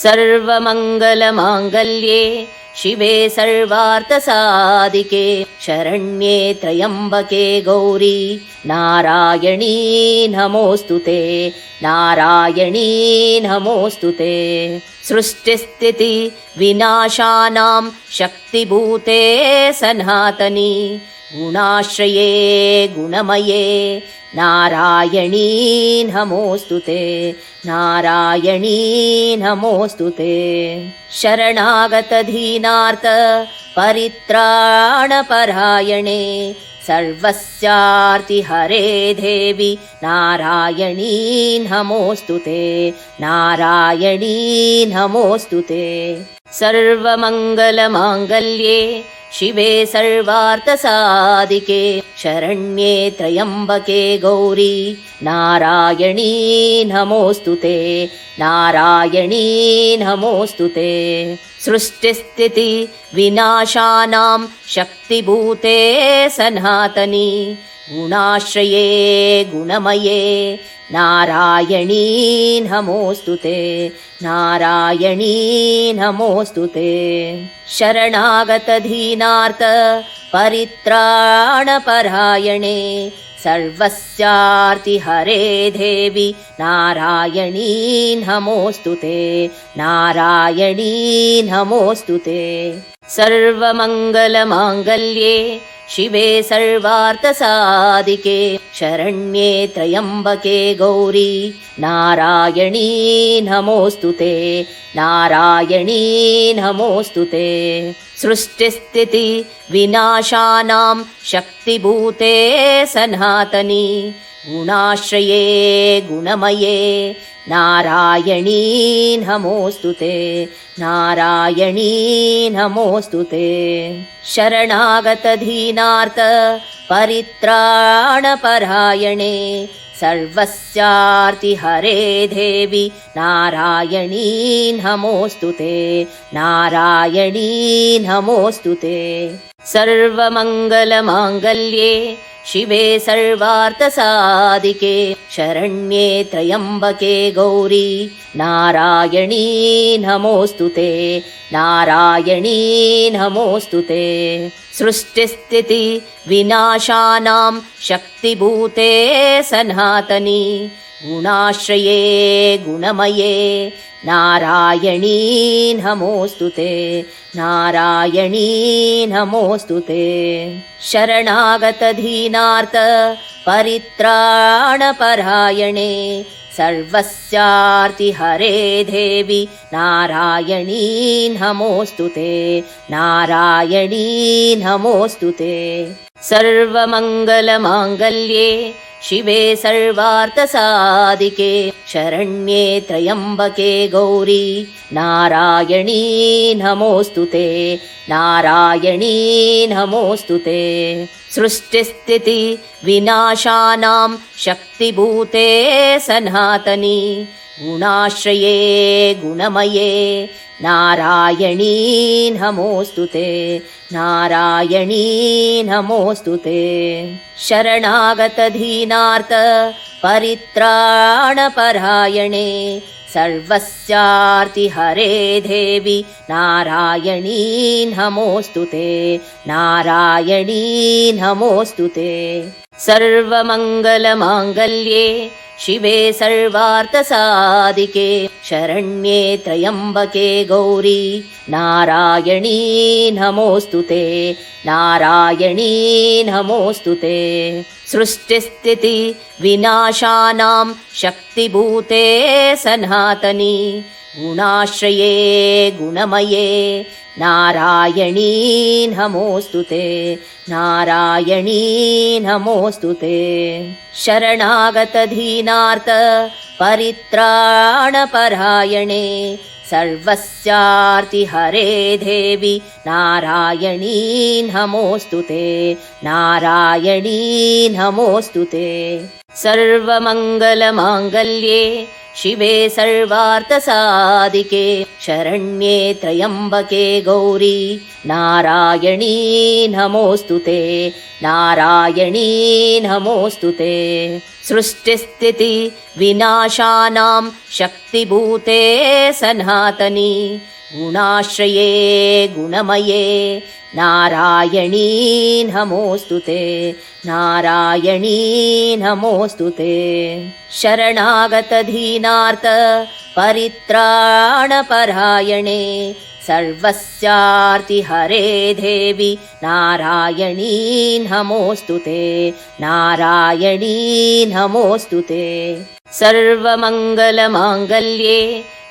सर्वमङ्गलमाङ्गल्ये शिवे सर्वार्थसाधिके शरण्ये त्र्यम्बके गौरी नारायणी नमोऽस्तुते नारायणी नमोऽस्तुते। सृष्टिस्थिति विनाशानां शक्तिभूते सनातनी गुणाश्रये गुणमये नारायणी नमोऽस्तुते नारायणी नमोऽस्तुते। शरणागतदीनार्थ परित्राणपरायणे सर्वस्यार्तिहरे देवी नारायणी नमोऽस्तुते नारायणी नमोऽस्तुते। सर्वमङ्गलमाङ्गल्ये शिवे सर्वार्थसाधिके शरण्ये त्र्यम्बके गौरी नारायणी नमोऽस्तुते नारायणी नमोऽस्तुते। सृष्टिस्थिति विनाशानां शक्तिभूते सनातनी गुणाश्रये गुणमये नारायणी नमोऽस्तुते नारायणी नमोऽस्तुते। शरणागतदीनार्थ परित्राणपरायणे सर्वस्यार्तिहरे देवी नारायणी नमोऽस्तुते नारायणी नमोऽस्तुते। सर्वमङ्गलमाङ्गल्ये शिवे सर्वार्थसाधिके शरण्ये त्र्यम्बके गौरी नारायणी नमोऽस्तुते नारायणी नमोऽस्तुते। सृष्टिस्थिति विनाशानां शक्तिभूते सनातनी गुणाश्रये गुणमये नारायणी नमोऽस्तुते नारायणी नमोऽस्तुते। शरणागतदीनार्थ परित्राणपरायणे सर्वस्यार्तिहरे देवी नारायणी नमोऽस्तुते नारायणी नमोऽस्तुते। सर्वमङ्गलमाङ्गल्ये शिवे सर्वार्थसाधिके शरण्ये त्र्यम्बके गौरी नारायणी नमोऽस्तुते नारायणी नमोऽस्तुते। सृष्टिस्थिति विनाशानां शक्तिभूते सनातनी गुणाश्रये गुणमये नारायणी नमोऽस्तुते नारायणी नमोऽस्तुते। शरणागतदीनार्थ परित्राणपरायणे सर्वस्यार्तिहरे देवी नारायणी नमोऽस्तुते नारायणी नमोऽस्तुते। सर्वमङ्गलमाङ्गल्ये शिवे सर्वार्थसाधिके शरण्ये त्र्यम्बके गौरी नारायणी नमोऽस्तुते नारायणी नमोऽस्तुते। सृष्टिस्थिति विनाशानां शक्तिभूते सनातनी गुणाश्रये गुणमये नारायणी नमोऽस्तुते नारायणी नमोऽस्तुते। शरणागतदीनार्थ परित्राणपरायणे सर्वस्यार्तिहरे देवी नारायणी नमोऽस्तुते नारायणी नमोऽस्तुते। सर्वमङ्गलमाङ्गल्ये शिवे सर्वार्थसाधिके शरण्ये त्र्यम्बके गौरी नारायणी नमोऽस्तुते नारायणी नमोऽस्तुते। सृष्टिस्थिति विनाशानां शक्तिभूते सनातनी गुणाश्रये गुणमये नारायणी नमोऽस्तुते नारायणी नमोऽस्तुते। शरणागतदीनार्थ परित्राणपरायणे सर्वस्यार्तिहरे देवी नारायणी नमोऽस्तुते नारायणी नमोऽस्तुते। सर्वमङ्गलमाङ्गल्ये शिवे सर्वार्थसाधिके शरण्ये त्र्यम्बके गौरी नारायणी नमोऽस्तुते नारायणी नमोऽस्तुते सृष्टिस्थिति विनाशानां शक्तिभूते सनातनी गुणाश्रये गुणमये नारायणी नमोऽस्तुते नारायणी नमोऽस्तुते शरणागतदीनार्थ परित्राणपरायणे सर्वस्यार्तिहरे देवी नारायणी नमोऽस्तुते नारायणी नमोऽस्तुते सर्वमङ्गलमाङ्गल्ये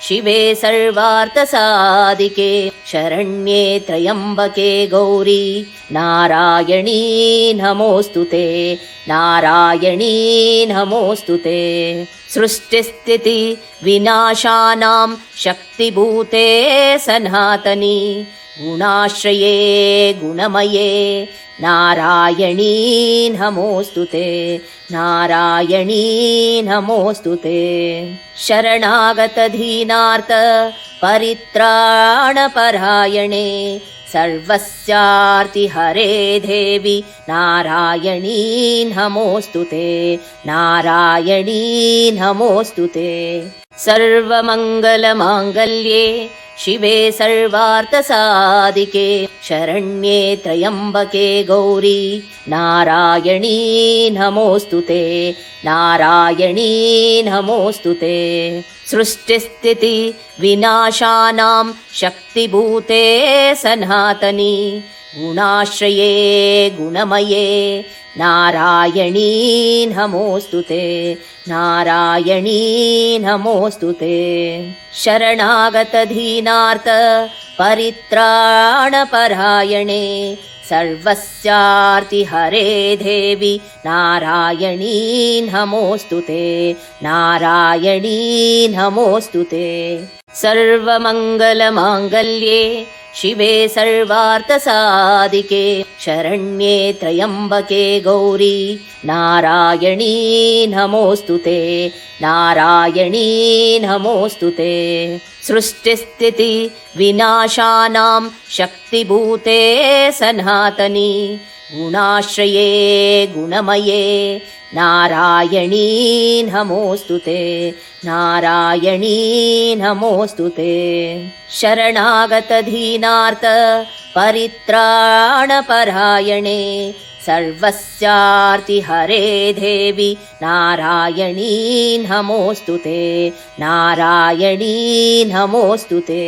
शिवे सर्वार्थसाधिके शरण्ये त्र्यम्बके गौरी नारायणी नमोऽस्तुते नारायणी नमोऽस्तुते सृष्टिस्थिति विनाशानां शक्तिभूते सनातनी गुणाश्रये गुणमये नारायणी नमोऽस्तुते नारायणी नमोऽस्तुते शरणागतदीनार्थ परित्राणपरायणे सर्वस्यार्तिहरे देवी नारायणी नमोऽस्तुते नारायणी नमोऽस्तुते सर्वमङ्गलमाङ्गल्ये शिवे सर्वार्थसाधिके शरण्ये त्र्यम्बके गौरी नारायणी नमोऽस्तुते नारायणी नमोऽस्तुते सृष्टिस्थिति विनाशानां शक्तिभूते सनातनी गुणाश्रये गुणमये नारायणी नमोऽस्तुते नारायणी नमोऽस्तुते शरणागतदीनार्थ परित्राणपरायणे सर्वस्यार्तिहरे देवी नारायणी नमोऽस्तुते नारायणी नमोऽस्तुते सर्वमङ्गलमाङ्गल्ये शिवे सर्वार्थसाधिके शरण्ये त्र्यम्बके गौरी नारायणी नमोऽस्तुते नारायणी नमोऽस्तुते सृष्टिस्थिति विनाशानां शक्तिभूते सनातनी गुणाश्रये गुणमये नारायणी नमोऽस्तुते नारायणी नमोऽस्तुते शरणागतदीनार्थ परित्राणपरायणे सर्वस्यार्तिहरे देवी नारायणी नमोऽस्तुते नारायणी नमोऽस्तुते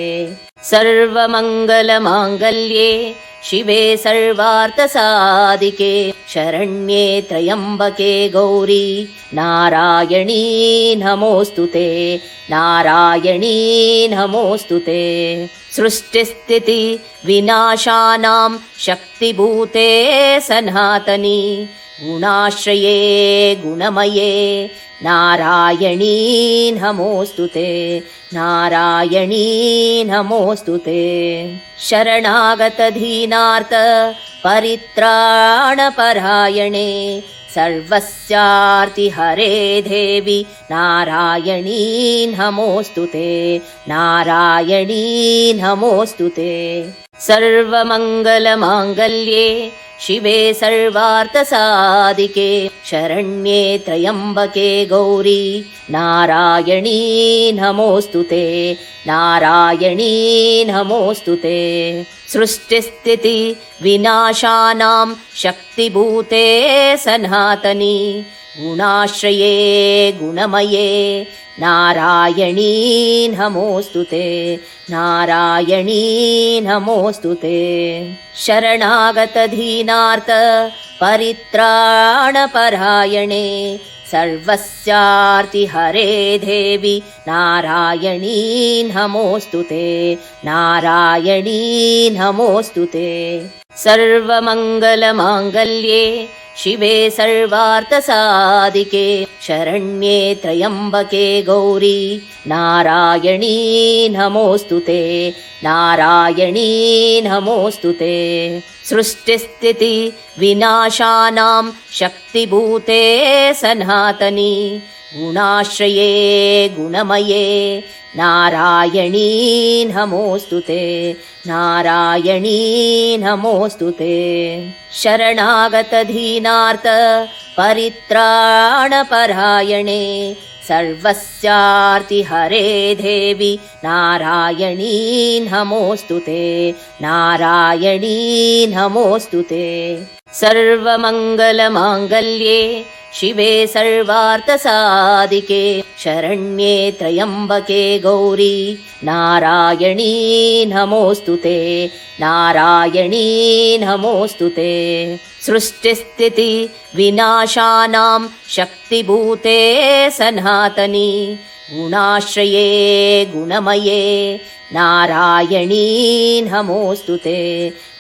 सर्वमङ्गलमाङ्गल्ये शिवे सर्वार्थसाधिके शरण्ये त्र्यम्बके गौरी नारायणी नमोऽस्तुते नारायणी नमोऽस्तुते सृष्टिस्थिति विनाशानां शक्तिभूते सनातनी गुणाश्रये गुणमये नारायणी नमोऽस्तुते नारायणी नमोऽस्तुते शरणागतदीनार्थ परित्राणपरायणे सर्वस्यार्तिहरे देवी नारायणी नमोऽस्तुते नारायणी नमोऽस्तुते सर्वमङ्गलमाङ्गल्ये शिवे सर्वार्थसाधिके शरण्ये त्र्यम्बके गौरी नारायणी नमोऽस्तुते नारायणी नमोऽस्तुते सृष्टिस्थिति विनाशानां शक्तिभूते सनातनी गुणाश्रये गुणमये नारायणी नमोऽस्तुते नारायणी नमोऽस्तुते शरणागतदीनार्थ परित्राणपरायणे सर्वस्यार्तिहरे देवी नारायणी नमोऽस्तुते नारायणी नमोऽस्तुते सर्वमङ्गलमाङ्गल्ये शिवे सर्वार्थसाधिके शरण्ये त्र्यम्बके गौरी नारायणी नमोऽस्तुते नारायणी नमोऽस्तुते सृष्टिस्थिति विनाशानां शक्तिभूते सनातनी गुणाश्रये गुणमये नारायणी नमोऽस्तु ते नारायणी नमोऽस्तु ते शरणागतदीनार्थ परित्राणपरायणे सर्वस्यार्तिहरे देवी नारायणी नमोऽस्तु ते नारायणी नमोऽस्तु ते सर्वमङ्गलमाङ्गल्ये शिवे सर्वार्थसाधिके शरण्ये त्र्यम्बके गौरी नारायणी नमोऽस्तु ते नारायणी नमोऽस्तु ते सृष्टिस्थिति विनाशानां शक्तिभूते सनातनी गुणाश्रये गुणमये नारायणी नमोऽस्तु ते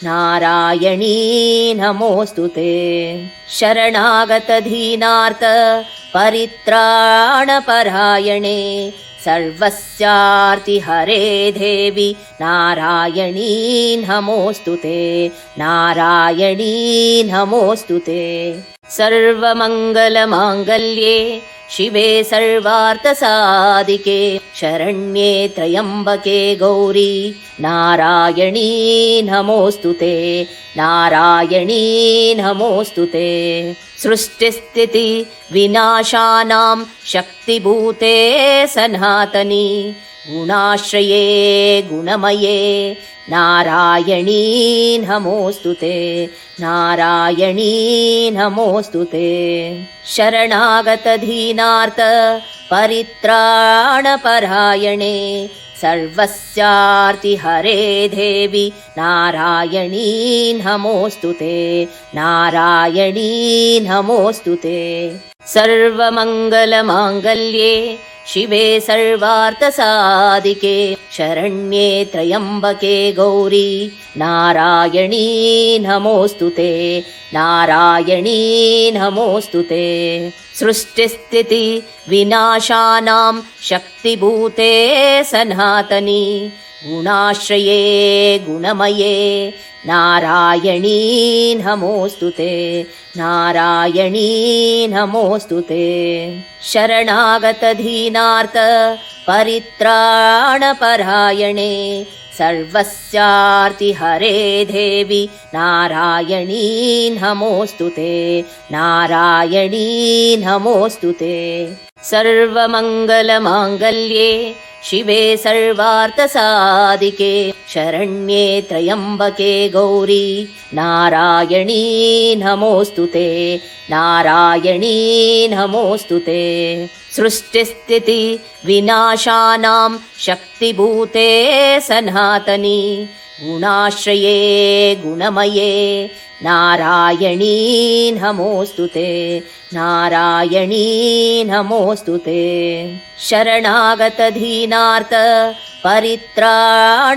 नारायणी नमोऽस्तु ते शरणागतदीनार्थ परित्राणपरायणे सर्वस्यार्तिहरे देवी नारायणी नमोऽस्तु ते नारायणी नमोऽस्तु ते सर्वमङ्गलमाङ्गल्ये शिवे सर्वार्थसाधिके शरण्ये त्र्यम्बके गौरी नारायणी नमोऽस्तु ते नारायणी नमोऽस्तु ते सृष्टिस्थिति विनाशानां शक्तिभूते सनातनी गुणाश्रये गुणमये नारायणी नमोऽस्तु ते नारायणी नमोऽस्तु ते शरणागतदीनार्थ परित्राणपरायणे सर्वस्यार्तिहरे देवी नारायणी नमोऽस्तु ते नारायणी नमोऽस्तु ते सर्वमङ्गलमाङ्गल्ये शिवे सर्वार्थसाधिके शरण्ये त्र्यम्बके गौरी नारायणी नमोऽस्तु ते नारायणी नमोऽस्तु ते सृष्टिस्थिति विनाशानां शक्तिभूते सनातनी गुणाश्रये गुणमये नारायणी नमोऽस्तु ते नारायणी नमोऽस्तु ते शरणागतदीनार्थ परित्राणपरायणे सर्वस्यार्तिहरे देवी नारायणी नमोऽस्तु ते नारायणी नमोऽस्तु ते सर्वमङ्गलमाङ्गल्ये शिवे सर्वार्थसाधिके शरण्ये त्र्यम्बके गौरी नारायणी नमोऽस्तु ते नारायणी नमोऽस्तु ते सृष्टिस्थिति विनाशानां शक्तिभूते सनातनी गुणाश्रये गुणमये नारायणी नमोऽस्तु ते नारायणी नमोऽस्तु ते शरणागतदीनार्थ परित्राणपरायणे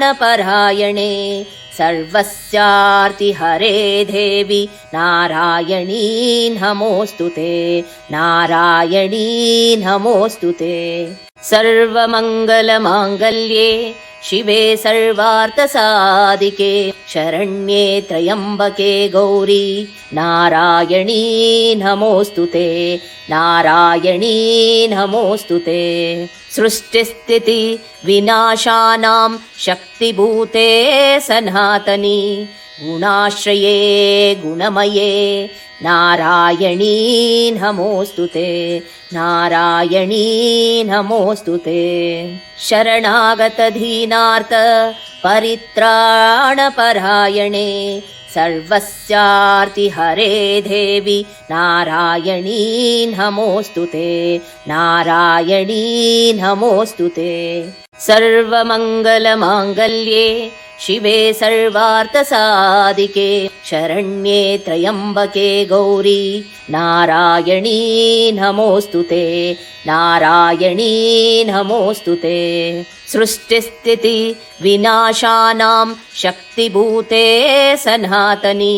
सर्वस्यार्तिहरे देवी नारायणी नमोऽस्तु ते नारायणी नमोऽस्तु ते सर्वमङ्गलमाङ्गल्ये शिवे सर्वार्थसाधिके शरण्ये त्र्यम्बके गौरी नारायणी नमोऽस्तु ते नारायणी नमोऽस्तु ते सृष्टिस्थिति विनाशानां शक्तिभूते सनातनी गुणाश्रये गुणमये नारायणी नमोऽस्तु ते नारायणी नमोऽस्तु ते शरणागतदीनार्थ परित्राणपरायणे सर्वस्यार्तिहरे देवी नारायणी नमोऽस्तु ते नारायणी नमोऽस्तु ते सर्वमङ्गलमाङ्गल्ये शिवे सर्वार्थसाधिके शरण्ये त्र्यम्बके गौरी नारायणी नमोऽस्तु ते नारायणी नमोऽस्तु ते सृष्टिस्थिति विनाशानां शक्तिभूते सनातनी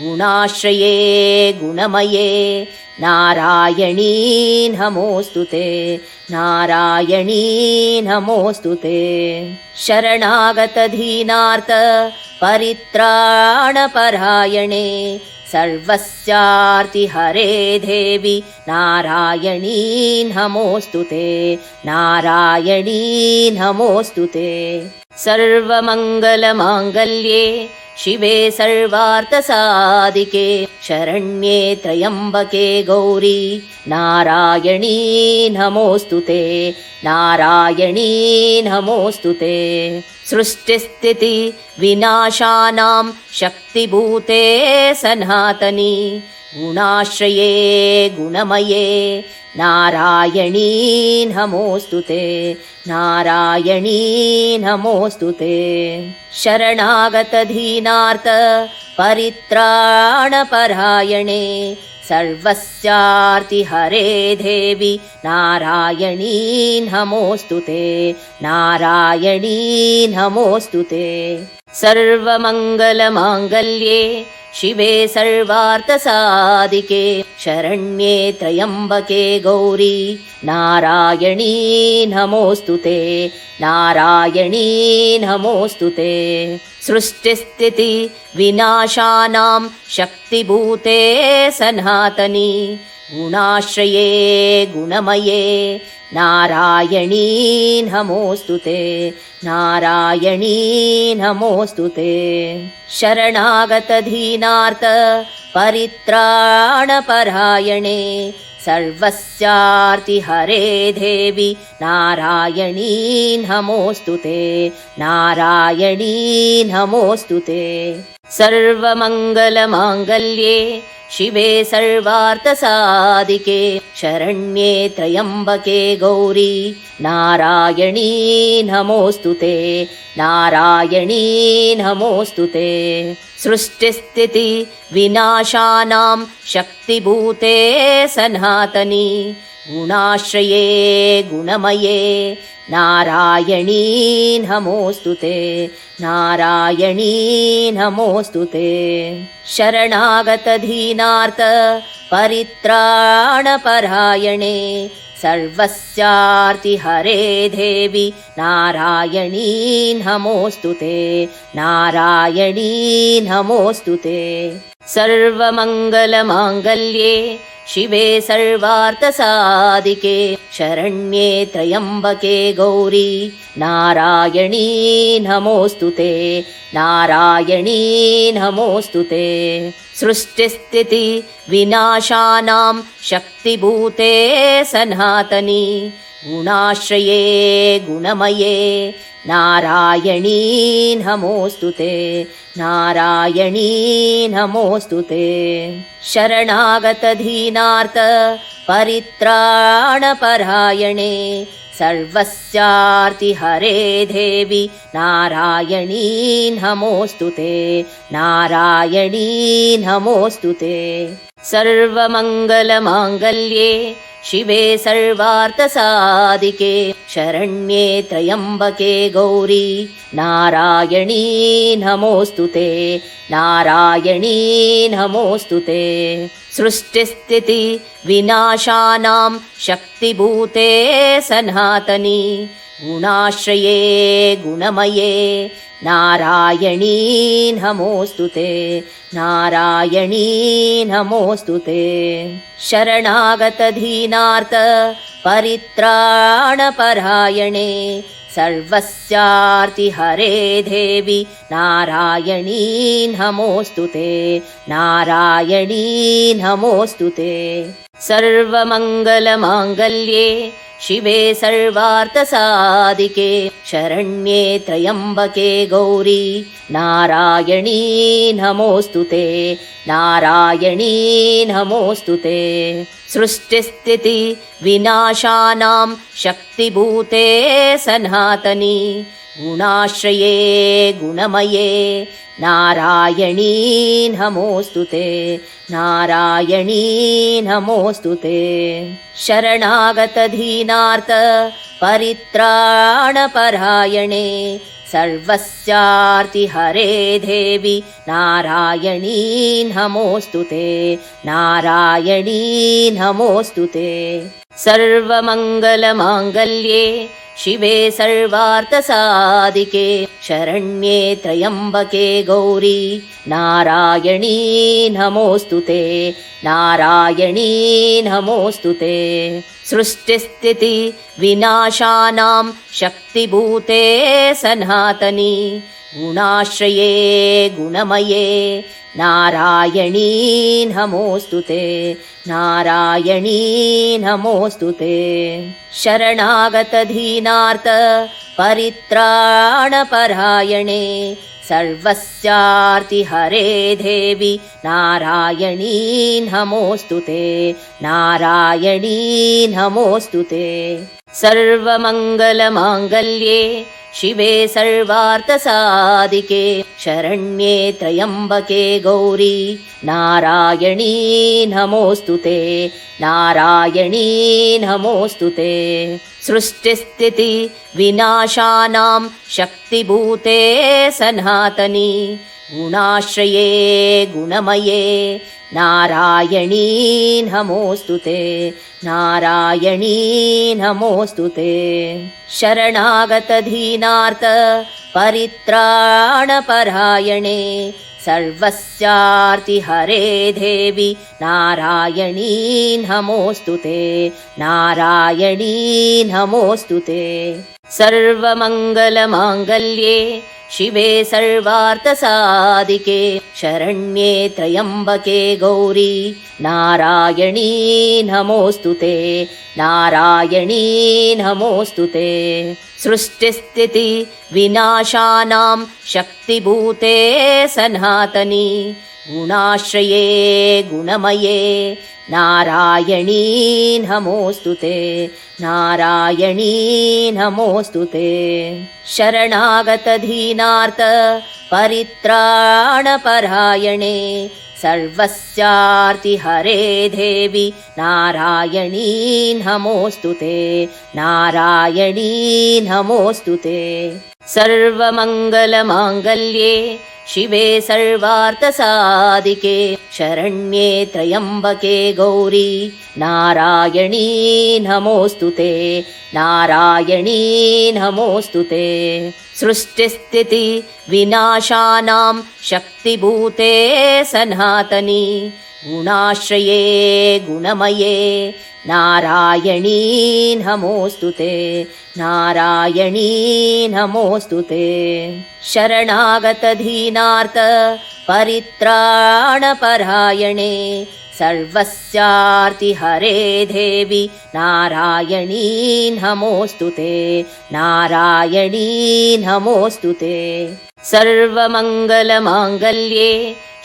गुणाश्रये गुणमये नारायणी नमोऽस्तु ते नारायणी नमोऽस्तु ते शरणागतदीनार्थ परित्राणपरायणे सर्वस्यार्तिहरे देवि नारायणी नमोऽस्तु ते नारायणी नमोऽस्तु ते। सर्वमङ्गलमाङ्गल्ये शिवे सर्वार्थसाधिके शरण्ये त्र्यम्बके गौरी नारायणी नमोऽस्तु ते नारायणी नमोऽस्तु ते। सृष्टिस्थिति विनाशानां शक्तिभूते सनातनी गुणाश्रये गुणमये नारायणी नमोऽस्तु ते नारायणी नमोऽस्तु ते। शरणागतदीनार्थ परित्राणपरायणे सर्वस्यार्तिहरे देवि नारायणी नमोऽस्तु ते नारायणी नमोऽस्तु ते। सर्वमङ्गलमाङ्गल्ये शिवे सर्वार्थसाधिके शरण्ये त्र्यम्बके गौरी नारायणी नमोऽस्तु ते नारायणी नमोऽस्तु ते। सृष्टिस्थिति विनाशानां शक्तिभूते सनातनी गुणाश्रये गुणमये नारायणी नमोऽस्तु ते नारायणी नमोऽस्तु ते। शरणागतदीनार्थ परित्राणपरायणे सर्वस्यार्तिहरे देवि नारायणी नमोऽस्तु ते नारायणी नमोऽस्तु ते। सर्वमङ्गलमाङ्गल्ये शिवे सर्वार्थसाधिके शरण्ये त्र्यम्बके गौरी नारायणी नमोऽस्तु ते नारायणी नमोऽस्तु ते। सृष्टिस्थिति विनाशानां शक्तिभूते सनातनी गुणाश्रये गुणमये नारायणी नमोऽस्तु ते नारायणी नमोऽस्तु ते। शरणागतदीनार्थ परित्राणपरायणे सर्वस्यार्तिहरे देवि नारायणी नमोऽस्तु ते नारायणी नमोऽस्तु ते। सर्वमङ्गलमाङ्गल्ये शिवे सर्वार्थसाधिके शरण्ये त्र्यम्बके गौरी नारायणी नमोऽस्तु ते नारायणी नमोऽस्तु ते। सृष्टिस्थिति विनाशानां शक्तिभूते सनातनी गुणाश्रये गुणमये नारायणी नमोऽस्तु ते नारायणी नमोऽस्तु ते। शरणागतदीनार्थ परित्राणपरायणे सर्वस्यार्तिहरे देवि नारायणी नमोऽस्तु ते नारायणी नमोऽस्तु ते। सर्वमङ्गलमाङ्गल्ये शिवे सर्वार्थसाधिके शरण्ये त्र्यम्बके गौरी नारायणी नमोऽस्तु ते नारायणी नमोऽस्तु ते। सृष्टिस्थिति विनाशानां शक्तिभूते सनातनी गुणाश्रये गुणमये नारायणी नमोऽस्तु ते नारायणी नमोऽस्तु ते। शरणागतदीनार्थ परित्राणपरायणे सर्वस्यार्तिहरे देवि नारायणी नमोऽस्तु ते नारायणी नमोऽस्तु ते। सर्वमङ्गलमाङ्गल्ये शिवे सर्वार्थसाधिके शरण्ये त्र्यम्बके गौरी नारायणी नमोऽस्तु ते नारायणी नमोऽस्तु ते। सृष्टिस्थिति विनाशानां शक्तिभूते सनातनी गुणाश्रये गुणमये नारायणी नमोऽस्तु ते नारायणी नमोऽस्तु ते। शरणागतदीनार्थ परित्राणपरायणे सर्वस्यार्तिहरे देवि नारायणी नमोऽस्तु ते नारायणी नमोऽस्तु ते। सर्वमङ्गलमाङ्गल्ये शिवे सर्वार्थसाधिके शरण्ये त्र्यम्बके गौरी नारायणी नमोऽस्तुते नारायणी नमोऽस्तुते सृष्टिस्थिति विनाशानां शक्तिभूते सनातनी गुणाश्रये गुणमये नारायणी नमोऽस्तुते नारायणी नमोऽस्तुते शरणागतदीनार्थ परित्राणपरायणे सर्वस्यार्तिहरे देवी नारायणी नमोऽस्तुते नारायणी नमोऽस्तुते सर्वमङ्गलमाङ्गल्ये शिवे सर्वार्थसाधिके शरण्ये त्र्यम्बके गौरी नारायणी नमोऽस्तुते नारायणी नमोऽस्तुते सृष्टिस्थिति विनाशानां शक्तिभूते सनातनी गुणाश्रये गुणमये नारायणी नमोऽस्तुते नारायणी नमोऽस्तुते शरणागतदीनार्थ परित्राणपरायणे सर्वस्यार्तिहरे देवी नारायणी नमोऽस्तुते नारायणी नमोऽस्तुते सर्वमङ्गलमाङ्गल्ये शिवे सर्वार्थसाधिके शरण्ये त्र्यम्बके गौरी नारायणी नमोऽस्तुते नारायणी नमोऽस्तुते सृष्टिस्थिति विनाशानां शक्तिभूते सनातनी गुणाश्रये गुणमये नारायणी नमोऽस्तुते नारायणी नमोऽस्तुते शरणागतदीनार्थ परित्राणपरायणे सर्वस्यार्तिहरे देवी नारायणी नमोऽस्तुते नारायणी नमोऽस्तुते सर्वमङ्गलमाङ्गल्ये शिवे सर्वार्थसाधिके शरण्ये त्र्यम्बके गौरी नारायणी नमोऽस्तुते नारायणी नमोऽस्तुते सृष्टिस्थिति विनाशानां शक्तिभूते सनातनी गुणाश्रये गुणमये नारायणी नमोऽस्तुते नारायणी नमोऽस्तुते शरणागतदीनार्थ परित्राणपरायणे सर्वस्यार्तिहरे देवी नारायणी नमोऽस्तुते नारायणी नमोऽस्तुते सर्वमङ्गलमाङ्गल्ये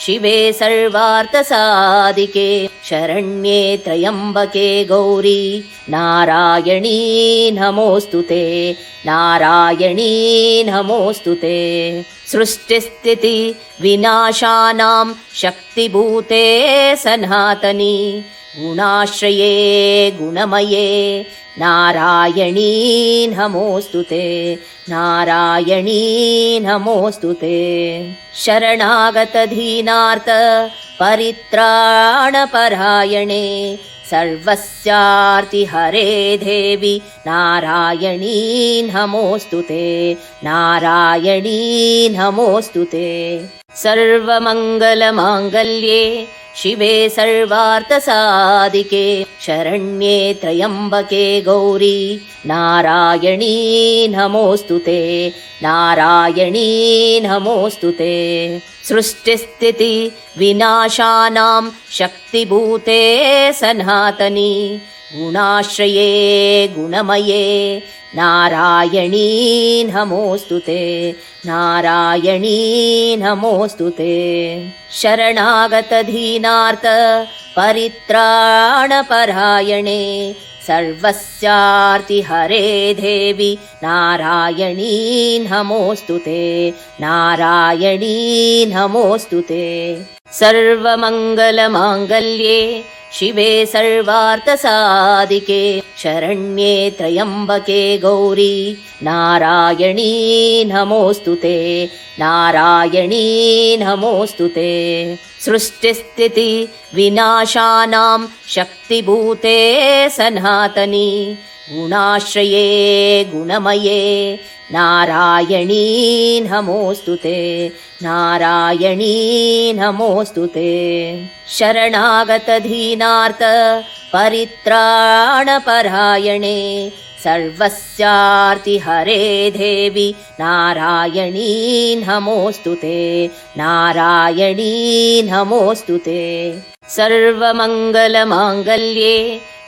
शिवे सर्वार्थसाधिके शरण्ये त्र्यम्बके गौरी नारायणी नमोऽस्तुते नारायणी नमोऽस्तुते सृष्टिस्थिति विनाशानां शक्तिभूते सनातनी गुणाश्रये गुणमये नारायणी नमोऽस्तुते नारायणी नमोऽस्तुते शरणागतदीनार्थ परित्राणपरायणे सर्वस्यार्तिहरे देवी नारायणी नमोऽस्तुते नारायणी नमोऽस्तुते सर्वमङ्गलमाङ्गल्ये शिवे सर्वार्थसाधिके शरण्ये त्र्यम्बके गौरी नारायणी नमोऽस्तुते नारायणी नमोऽस्तुते सृष्टिस्थिति विनाशानां शक्तिभूते सनातनी गुणाश्रये गुणमये नारायणी नमोऽस्तुते नारायणी नमोऽस्तुते शरणागतदीनार्थ परित्राणपरायणे सर्वस्यार्तिहरे देवी नारायणी नमोऽस्तुते नारायणी नमोऽस्तुते सर्वमङ्गलमाङ्गल्ये शिवे सर्वार्थसाधिके शरण्ये त्र्यम्बके गौरी नारायणी नमोऽस्तुते नारायणी नमोऽस्तुते सृष्टिस्थिति विनाशानां शक्तिभूते सनातनी गुणाश्रये गुणमये नारायणी नमोऽस्तु ते नारायणी नमोऽस्तु ते शरणागतदीनार्थ परित्राणपरायणे सर्वस्यार्तिहरे देवी नारायणी नमोऽस्तु ते नारायणी नमोऽस्तु ते सर्वमङ्गलमाङ्गल्ये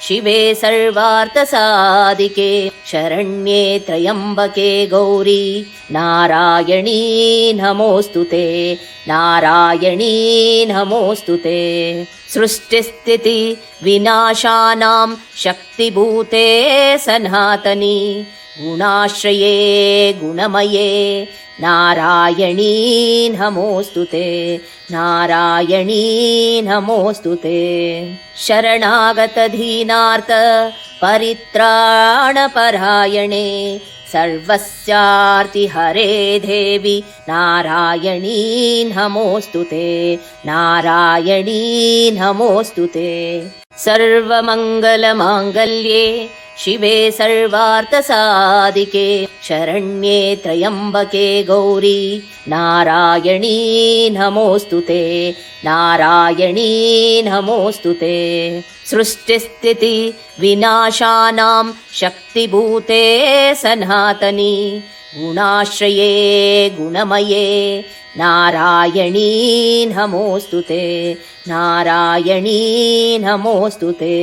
शिवे सर्वार्थसाधिके शरण्ये त्र्यम्बके गौरी नारायणी नमोऽस्तु ते नारायणी नमोऽस्तु ते सृष्टिस्थिति विनाशानां शक्तिभूते सनातनी गुणाश्रये गुणमये नारायणी नमोऽस्तु ते नारायणी नमोऽस्तु ते शरणागतदीनार्थ परित्राणपरायणे सर्वस्यार्तिहरे देवी नारायणी नमोऽस्तु ते नारायणी नमोऽस्तु ते सर्वमङ्गलमाङ्गल्ये शिवे सर्वार्थसाधिके शरण्ये त्र्यम्बके गौरी नारायणी नमोऽस्तु ते नारायणी नमोऽस्तु ते सृष्टिस्थिति विनाशानां शक्तिभूते सनातनी गुणाश्रये गुणमये नारायणी नमोऽस्तु ते नारायणी नमोऽस्तु ते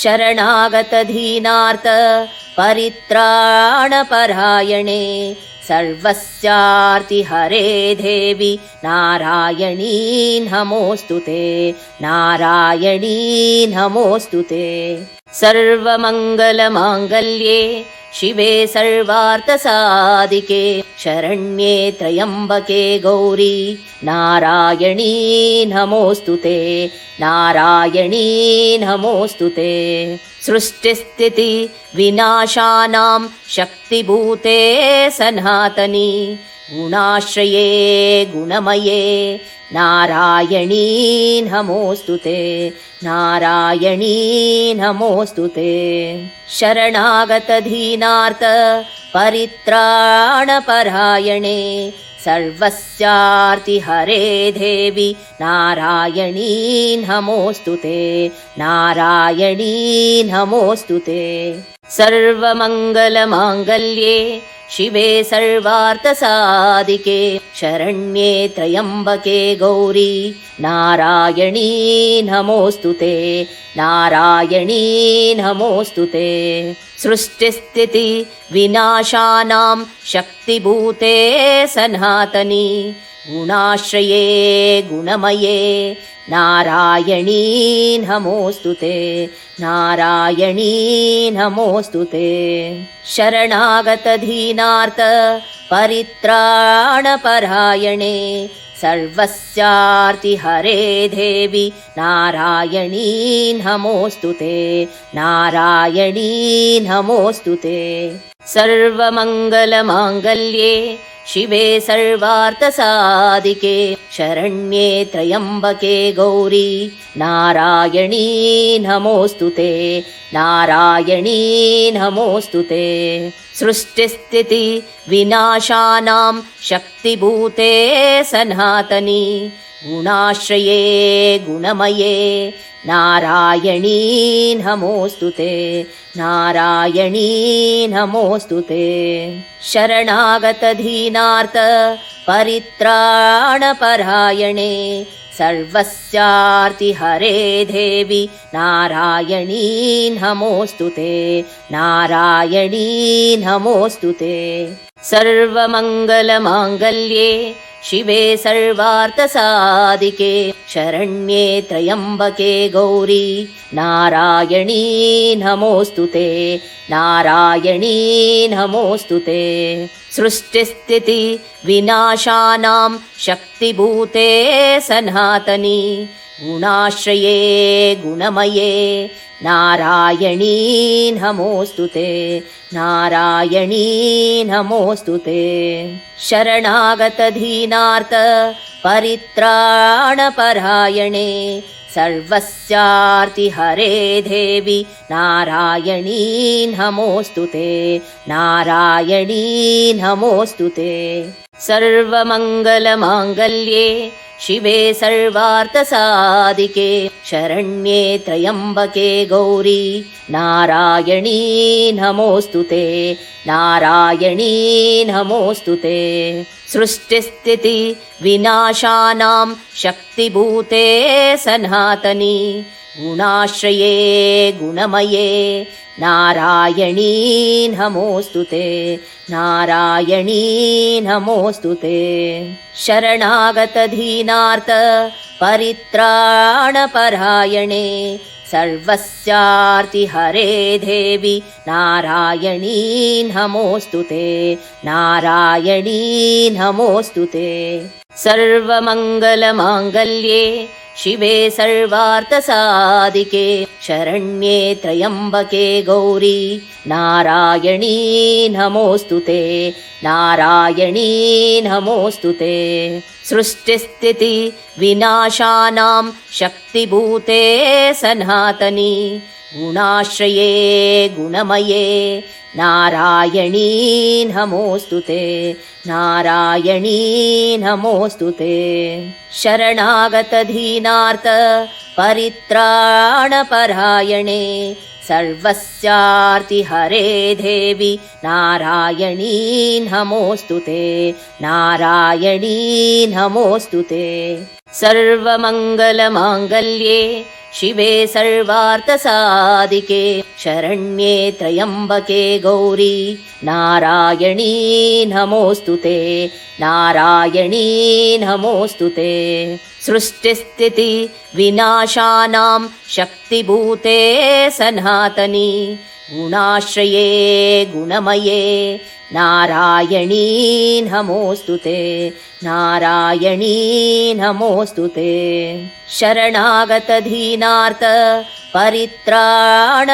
शरणागतदीनार्थ परित्राणपरायणे सर्वस्यार्तिहरे देवी नारायणी नमोऽस्तु ते नारायणी नमोऽस्तु ते सर्वमङ्गलमाङ्गल्ये शिवे सर्वार्थसाधिके शरण्ये त्र्यम्बके गौरी नारायणी नमोऽस्तु ते नारायणी नमोऽस्तु ते सृष्टिस्थिति विनाशानां शक्तिभूते सनातनी गुणाश्रये गुणमये नारायणी नमोऽस्तु ते नारायणी नमोऽस्तु ते शरणागतदीनार्थ परित्राणपरायणे सर्वस्यार्तिहरे देवी नारायणी नमोऽस्तु ते नारायणी नमोऽस्तु ते सर्वमङ्गलमाङ्गल्ये शिवे सर्वार्थसाधिके शरण्ये त्र्यम्बके गौरी नारायणी नमोऽस्तु ते नारायणी नमोऽस्तु ते सृष्टिस्थिति विनाशानां शक्तिभूते सनातनी गुणाश्रये गुणमये नारायणी नमोऽस्तु ते नारायणी नमोऽस्तु ते शरणागतदीनार्थ परित्राणपरायणे सर्वस्यार्तिहरे देवी नारायणी नमोऽस्तु ते नारायणी नमोऽस्तु ते सर्वमङ्गलमाङ्गल्ये शिवे सर्वार्थसाधिके शरण्ये त्र्यम्बके गौरी नारायणी नमोऽस्तु ते नारायणी नमोऽस्तु ते सृष्टिस्थिति विनाशानां शक्तिभूते सनातनी गुणाश्रये गुणमये नारायणी नमोऽस्तु ते नारायणी नमोऽस्तु ते शरणागतदीनार्थ परित्राणपरायणे सर्वस्यार्तिहरे देवी नारायणी नमोऽस्तु ते नारायणी नमोऽस्तु ते सर्वमङ्गलमाङ्गल्ये शिवे सर्वार्थसाधिके शरण्ये त्र्यम्बके गौरी नारायणी नमोऽस्तु ते नारायणी नमोऽस्तु ते सृष्टिस्थिति विनाशानां शक्तिभूते सनातनी गुणाश्रये गुणमये नारायणी नमोऽस्तु ते नारायणी नमोऽस्तु ते शरणागतदीनार्थ परित्राणपरायणे सर्वस्यार्तिहरे देवि नारायणी नमोऽस्तुते नारायणी नमोऽस्तुते। सर्वमङ्गलमाङ्गल्ये शिवे सर्वार्थसाधिके शरण्ये त्र्यम्बके गौरी नारायणी नमोऽस्तुते नारायणी नमोऽस्तुते। सृष्टिस्थिति विनाशानां शक्तिभूते सनातनी गुणाश्रये गुणमये नारायणी नमोऽस्तुते नारायणी नमोऽस्तुते। शरणागतदीनार्थ परित्राणपरायणे सर्वस्यार्तिहरे देवि नारायणी नमोऽस्तुते नारायणी नमोऽस्तुते। सर्वमङ्गलमाङ्गल्ये शिवे सर्वार्थसाधिके शरण्ये त्र्यम्बके गौरी नारायणी नमोऽस्तुते नारायणी नमोऽस्तुते। सृष्टिस्थिति विनाशानां शक्तिभूते सनातनी गुणाश्रये गुणमये नारायणी नमोऽस्तुते नारायणी नमोऽस्तुते। शरणागतदीनार्थ परित्राणपरायणे सर्वस्यार्तिहरे देवि नारायणी नमोऽस्तुते नारायणी नमोऽस्तुते। सर्वमङ्गलमाङ्गल्ये शिवे सर्वार्थसाधिके शरण्ये त्र्यम्बके गौरी नारायणी नमोऽस्तुते नारायणी नमोऽस्तुते। सृष्टिस्थिति विनाशानां शक्तिभूते सनातनी गुणाश्रये गुणमये नारायणी नमोऽस्तुते नारायणी नमोऽस्तुते। शरणागतदीनार्थ परित्राणपरायणे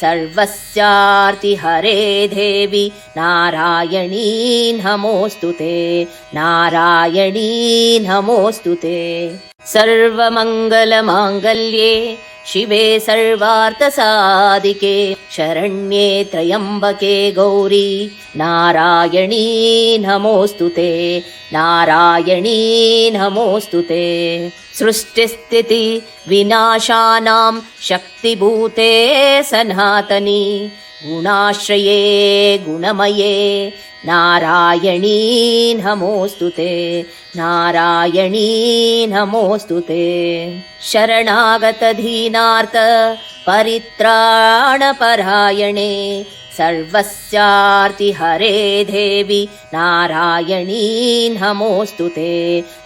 सर्वस्यार्तिहरे देवि नारायणी नमोऽस्तुते नारायणी नमोऽस्तुते। सर्वमङ्गलमाङ्गल्ये शिवे सर्वार्थसाधिके शरण्ये त्र्यम्बके गौरी नारायणी नमोऽस्तुते नारायणी नमोऽस्तुते। सृष्टिस्थिति विनाशानां शक्तिभूते सनातनी गुणाश्रये गुणमये नारायणी नमोऽस्तुते नारायणी नमोऽस्तुते। शरणागतदीनार्थ परित्राणपरायणे सर्वस्यार्तिहरे देवि नारायणी नमोऽस्तुते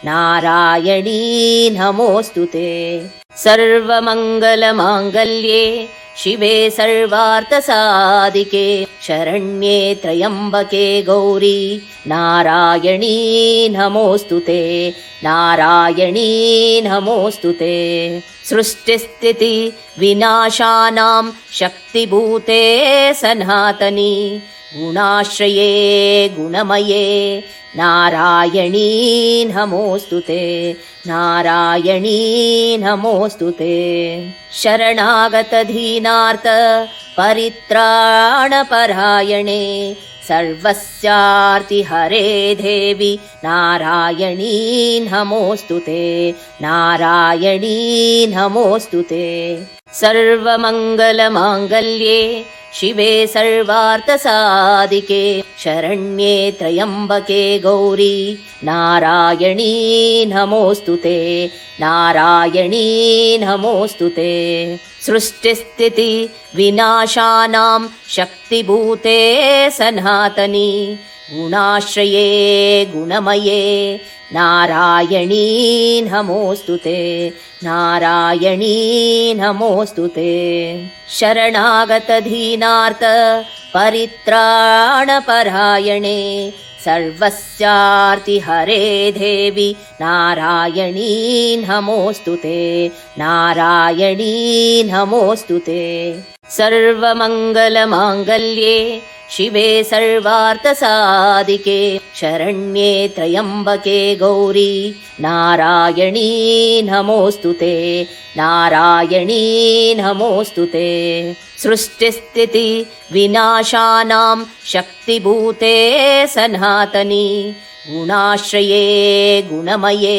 नारायणी नमोऽस्तुते। सर्वमङ्गलमाङ्गल्ये शिवे सर्वार्थसाधिके शरण्ये त्र्यम्बके गौरी नारायणी नमोऽस्तुते नारायणी नमोऽस्तुते। सृष्टिस्थिति विनाशानां शक्तिभूते सनातनी गुणाश्रये गुणमये नारायणी नमोऽस्तुते नारायणी नमोऽस्तुते। शरणागतदीनार्थ परित्राणपरायणे सर्वस्यार्तिहरे देवि नारायणी नमोऽस्तुते नारायणी नमोऽस्तुते। सर्वमङ्गलमाङ्गल्ये शिवे सर्वार्थसाधिके शरण्ये त्र्यम्बके गौरी नारायणी नमोऽस्तुते नारायणी नमोऽस्तुते। सृष्टिस्थिति विनाशानां शक्तिभूते सनातनी गुणाश्रये गुणमये नारायणी नमोऽस्तुते नारायणी नमोऽस्तुते। शरणागतदीनार्थ परित्राणपरायणे सर्वस्यार्तिहरे देवि नारायणी नमोऽस्तुते नारायणी नमोऽस्तुते। सर्वमङ्गलमाङ्गल्ये शिवे सर्वार्थसाधिके शरण्ये त्र्यम्बके गौरी नारायणी नमोऽस्तु ते नारायणी नमोऽस्तु ते सृष्टिस्थिति विनाशानां शक्तिभूते सनातनी गुणाश्रये गुणमये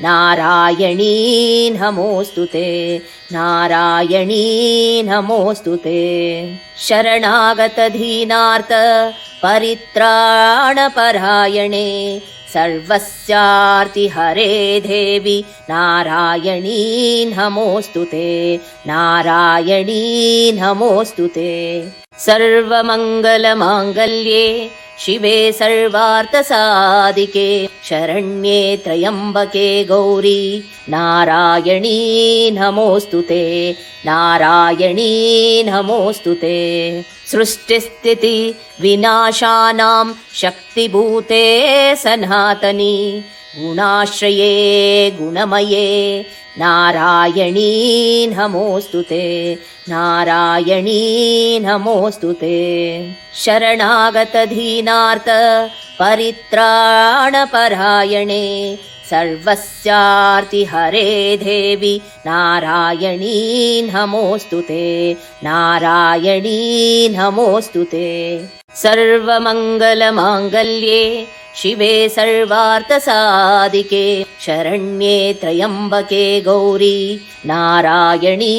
नारायणी नमोऽस्तु ते नारायणी नमोऽस्तु ते शरणागतदीनार्थ परित्राणपरायणे सर्वस्यार्तिहरे देवी नारायणी नमोऽस्तु ते नारायणी नमोऽस्तु ते सर्वमङ्गलमाङ्गल्ये शिवे सर्वार्थसाधिके शरण्ये त्र्यम्बके गौरी नारायणी नमोऽस्तु ते नारायणी नमोऽस्तु ते सृष्टिस्थिति विनाशानां शक्तिभूते सनातनी गुणाश्रये गुणमये नारायणी नमोऽस्तु ते नारायणी नमोऽस्तु ते शरणागतदीनार्थ परित्राणपरायणे सर्वस्यार्तिहरे देवी नारायणी नमोऽस्तु ते नारायणी नमोऽस्तु ते सर्वमङ्गलमाङ्गल्ये शिवे सर्वार्थसाधिके शरण्ये त्र्यम्बके गौरी नारायणी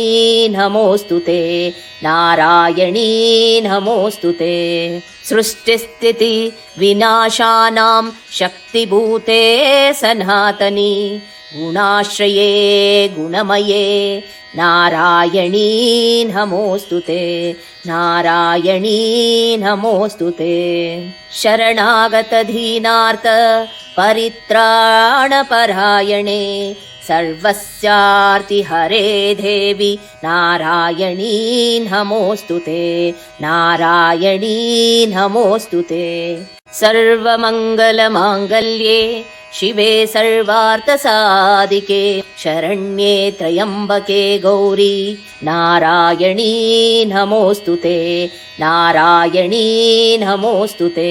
नमोऽस्तु ते नारायणी नमोऽस्तु ते सृष्टिस्थिति विनाशानां शक्तिभूते सनातनी गुणाश्रये गुणमये नारायणी नमोऽस्तु ते नारायणी नमोऽस्तु ते शरणागतदीनार्थ परित्राणपरायणे सर्वस्यार्तिहरे देवी नारायणी नमोऽस्तु ते नारायणी नमोऽस्तु ते सर्वमङ्गलमाङ्गल्ये शिवे सर्वार्थसाधिके शरण्ये त्र्यम्बके गौरी नारायणी नमोऽस्तु ते नारायणी नमोऽस्तु ते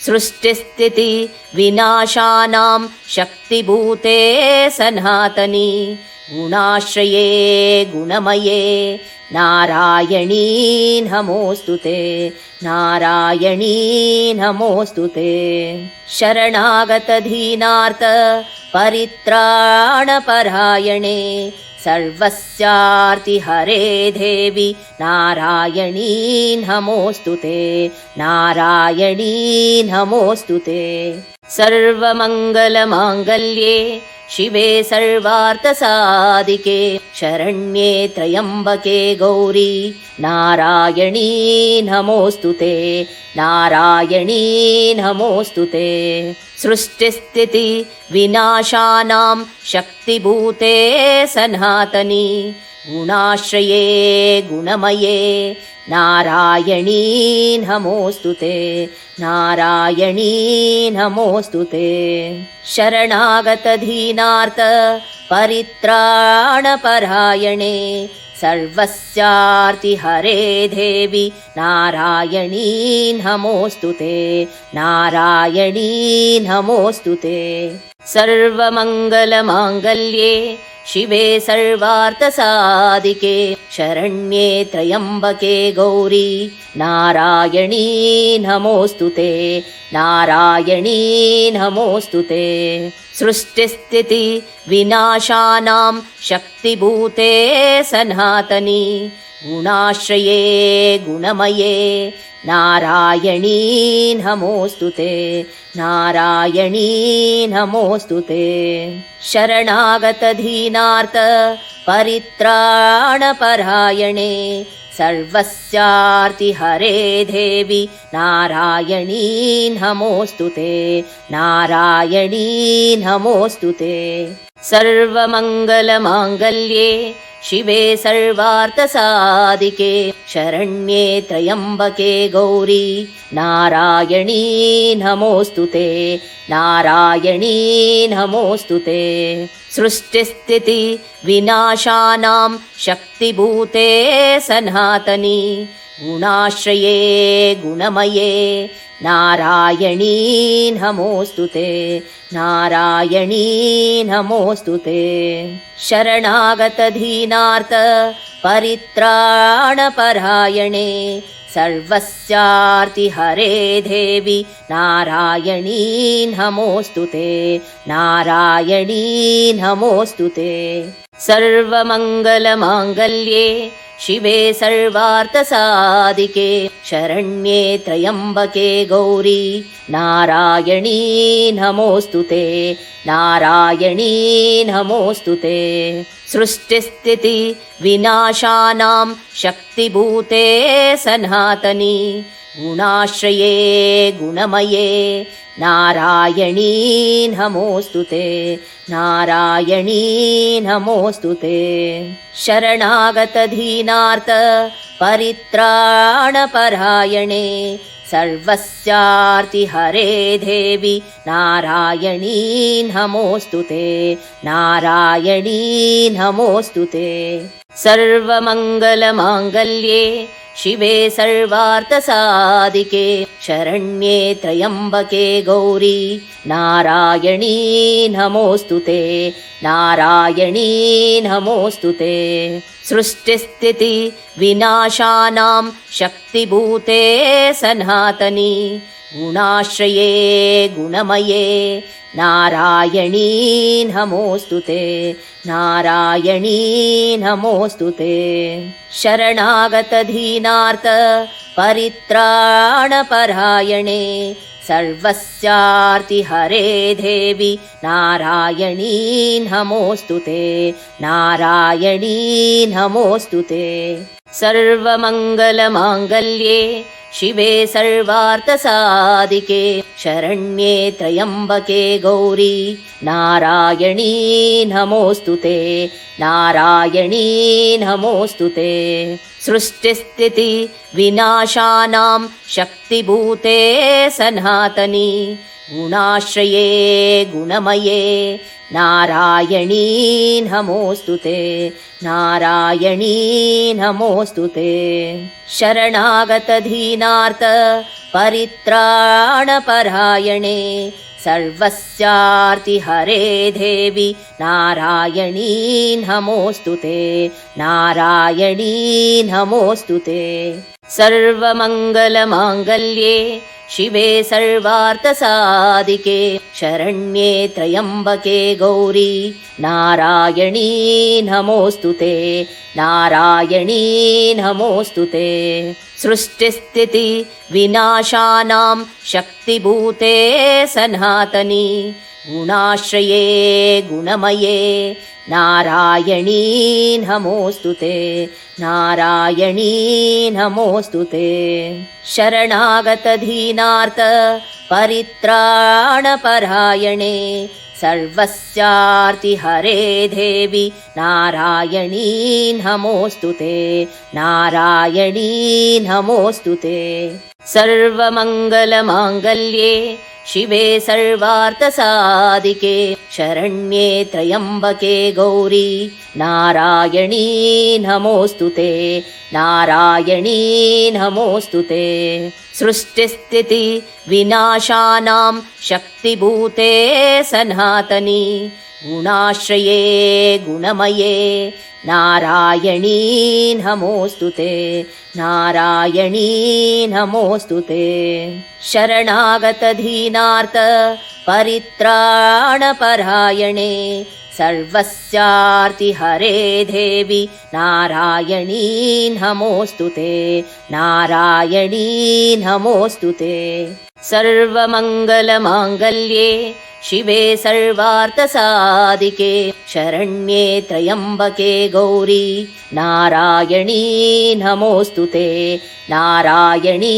सृष्टिस्थिति विनाशानां शक्तिभूते सनातनी गुणाश्रये गुणमये नारायणी नमोऽस्तु ते नारायणी नमोऽस्तु ते शरणागतदीनार्थ परित्राणपरायणे सर्वस्यार्तिहरे देवी नारायणी नमोऽस्तु ते नारायणी नमोऽस्तु ते सर्वमङ्गलमाङ्गल्ये शिवे सर्वार्थसाधिके शरण्ये त्र्यम्बके गौरी नारायणी नमोऽस्तु ते नारायणी नमोऽस्तु ते सृष्टिस्थिति विनाशानां शक्तिभूते सनातनी गुणाश्रये गुणमये नारायणी नमोऽस्तु ते नारायणी नमोऽस्तु ते शरणागतदीनार्थ परित्राणपरायणे सर्वस्यार्तिहरे देवी नारायणी नमोऽस्तु ते नारायणी नमोऽस्तु ते सर्वमङ्गलमाङ्गल्ये शिवे सर्वार्थसाधिके शरण्ये त्र्यम्बके गौरी नारायणी नमोऽस्तु ते नारायणी नमोऽस्तु ते सृष्टिस्थिति विनाशानां शक्तिभूते सनातनी गुणाश्रये गुणमये नारायणी नमोऽस्तु ते नारायणी नमोऽस्तु ते शरणागतदीनार्थ परित्राणपरायणे सर्वस्यार्तिहरे देवी नारायणी नमोऽस्तु ते नारायणी नमोऽस्तु ते सर्वमङ्गलमाङ्गल्ये शिवे सर्वार्थसाधिके शरण्ये त्र्यम्बके गौरी नारायणी नमोऽस्तु ते नारायणी नमोऽस्तु ते सृष्टिस्थिति विनाशानां शक्तिभूते सनातनी गुणाश्रये गुणमये नारायणी नमोऽस्तु ते नारायणी नमोऽस्तु ते शरणागतदीनार्थ परित्राणपरायणे सर्वस्यार्तिहरे देवी नारायणी नमोऽस्तु ते नारायणी नमोऽस्तु ते सर्वमङ्गलमाङ्गल्ये शिवे सर्वार्थसाधिके शरण्ये त्र्यम्बके गौरी नारायणी नमोऽस्तु ते नारायणी नमोऽस्तु ते सृष्टिस्थिति विनाशानां शक्तिभूते सनातनी गुणाश्रये गुणमये नारायणी नमोऽस्तु ते नारायणी नमोऽस्तु ते शरणागतदीनार्थ परित्राणपरायणे सर्वस्यार्तिहरे देवी नारायणी नमोऽस्तु ते नारायणी नमोऽस्तु ते सर्वमङ्गलमाङ्गल्ये शिवे सर्वार्थसाधिके शरण्ये त्र्यम्बके गौरी नारायणी नमोऽस्तु ते नारायणी नमोऽस्तु ते सृष्टिस्थिति विनाशानां शक्तिभूते सनातनी गुणाश्रये गुणमये नारायणी नमोऽस्तु ते नारायणी नमोऽस्तु ते शरणागतदीनार्थ परित्राणपरायणे सर्वस्यार्तिहरे देवी नारायणी नमोऽस्तु ते नारायणी नमोऽस्तु ते सर्वमङ्गलमाङ्गल्ये शिवे सर्वार्थसाधिके शरण्ये त्र्यम्बके गौरी नारायणी नमोऽस्तु ते नारायणी नमोऽस्तु ते सृष्टिस्थिति विनाशानां शक्तिभूते सनातनी गुणाश्रये गुणमये नारायणी नमोऽस्तु ते नारायणी नमोऽस्तु ते शरणागतदीनार्थ परित्राणपरायणे सर्वस्यार्तिहरे देवी नारायणी नमोऽस्तु ते नारायणी नमोऽस्तु ते सर्वमङ्गलमाङ्गल्ये शिवे सर्वार्थसाधिके शरण्ये त्र्यम्बके गौरी नारायणी नमोऽस्तु ते नारायणी नमोऽस्तु ते सृष्टिस्थिति विनाशानां शक्तिभूते सनातनी गुणाश्रये गुणमये नारायणी नमोऽस्तु ते नारायणी नमोऽस्तु ते शरणागतदीनार्थ परित्राणपरायणे सर्वस्यार्तिहरे देवी नारायणी नमोऽस्तु ते नारायणी नमोऽस्तु ते सर्वमङ्गलमाङ्गल्ये शिवे सर्वार्थसाधिके शरण्ये त्र्यम्बके गौरी नारायणी नमोऽस्तु ते नारायणी नमोऽस्तु ते सृष्टिस्थिति विनाशानां शक्तिभूते सनातनी गुणाश्रये गुणमये नारायणी नमोऽस्तु ते नारायणी नमोऽस्तु ते शरणागतदीनार्थ परित्राणपरायणे सर्वस्यार्तिहरे देवी नारायणी नमोऽस्तु ते नारायणी नमोऽस्तु ते सर्वमङ्गलमाङ्गल्ये शिवे सर्वार्थसाधिके शरण्ये त्र्यम्बके गौरी नारायणी नमोऽस्तु ते नारायणी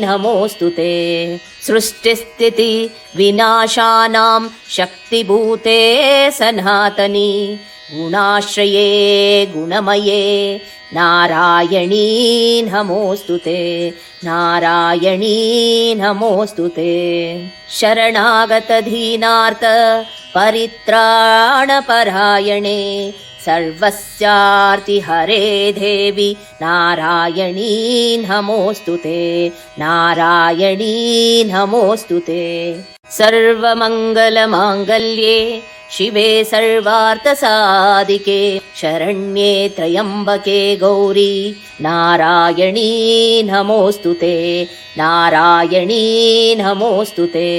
नमोऽस्तु ते सृष्टिस्थिति विनाशानां शक्तिभूते सनातनी गुणाश्रये गुणमये नारायणी नमोऽस्तु ते नारायणी नमोऽस्तु ते शरणागतदीनार्थ परित्राणपरायणे सर्वस्यार्तिहरे देवि नारायणी नमोऽस्तु ते नारायणी नमोऽस्तु ते। सर्वमङ्गलमाङ्गल्ये शिवे सर्वार्थसाधिके शरण्ये त्र्यम्बके गौरी नारायणी नमोऽस्तु ते नारायणी नमोऽस्तु ते।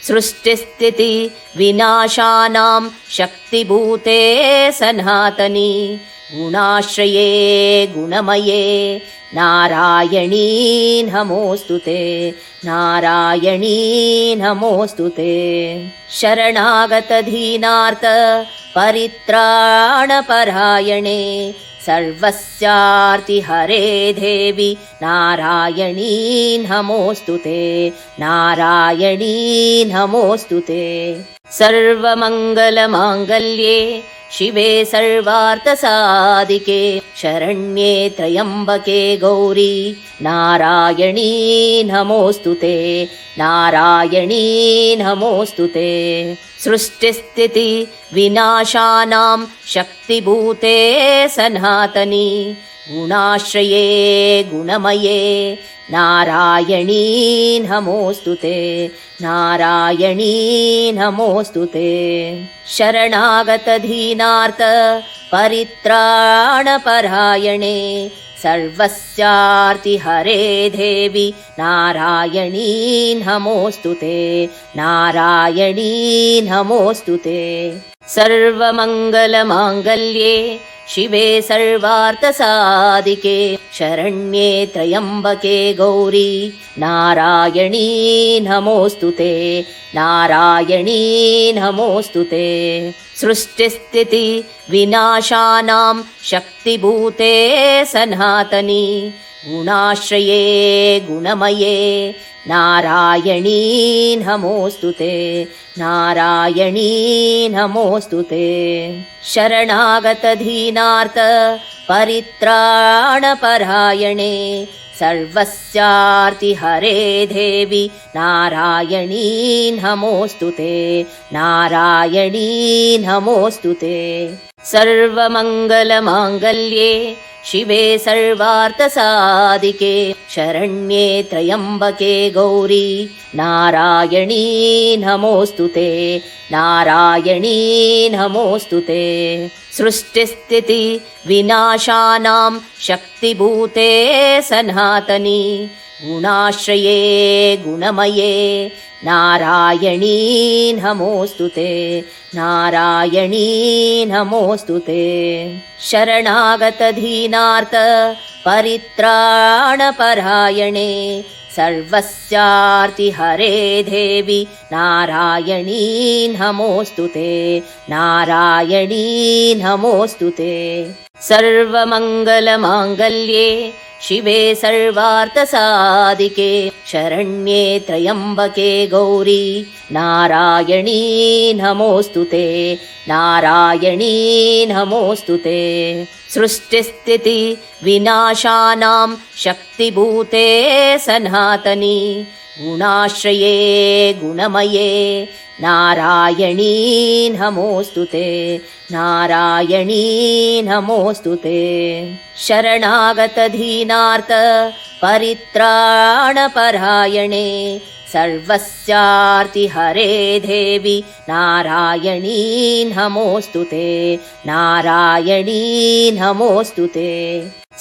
सृष्टिस्थिति विनाशानां शक्तिभूते सनातनी गुणाश्रये गुणमये नारायणी नमोऽस्तु ते नारायणी नमोऽस्तु ते। शरणागतदीनार्थ परित्राणपरायणे सर्वस्यार्तिहरे देवि नारायणी नमोऽस्तु ते नारायणी नमोऽस्तु ते। सर्वमङ्गलमाङ्गल्ये शिवे सर्वार्थसाधिके शरण्ये त्र्यम्बके गौरी नारायणी नमोऽस्तु ते नारायणी नमोऽस्तु ते। सृष्टिस्थिति विनाशानां शक्तिभूते सनातनी गुणाश्रये गुणमये नारायणी नमोऽस्तु ते नारायणी नमोऽस्तु ते। शरणागतदीनार्थ परित्राणपरायणे सर्वस्यार्तिहरे देवि नारायणी नमोऽस्तु ते नारायणी नमोऽस्तु ते। सर्वमङ्गलमाङ्गल्ये शिवे सर्वार्थसाधिके शरण्ये त्र्यम्बके गौरी नारायणी नमोऽस्तु ते नारायणी नमोऽस्तु ते। सृष्टिस्थिति विनाशानां शक्तिभूते सनातनी गुणाश्रये गुणमये नारायणी नमोऽस्तु ते नारायणी नमोऽस्तु ते। शरणागतदीनार्थ परित्राणपरायणे सर्वस्यार्तिहरे देवि नारायणी नमोऽस्तु ते नारायणी नमोऽस्तु ते। सर्वमङ्गलमाङ्गल्ये शिवे सर्वार्थसाधिके शरण्ये त्र्यम्बके गौरी नारायणी नमोऽस्तु ते नारायणी नमोऽस्तु ते। सृष्टिस्थिति विनाशानां शक्तिभूते सनातनी गुणाश्रये गुणमये नारायणी नमोऽस्तु ते नारायणी नमोऽस्तु ते। शरणागतदीनार्थ परित्राणपरायणे सर्वस्यार्तिहरे देवि नारायणी नमोऽस्तु ते नारायणी नमोऽस्तु ते। सर्वमङ्गलमाङ्गल्ये शिवे सर्वार्थसाधिके शरण्ये त्र्यम्बके गौरी नारायणी नमोऽस्तु ते नारायणी नमोऽस्तु ते। सृष्टिस्थिति विनाशानां शक्तिभूते सनातनी गुणाश्रये गुणमये नारायणी नमोऽस्तु ते नारायणी नमोऽस्तु ते। शरणागतदीनार्थ परित्राणपरायणे सर्वस्यार्तिहरे देवि नारायणी नमोऽस्तु ते नारायणी नमोऽस्तु ते।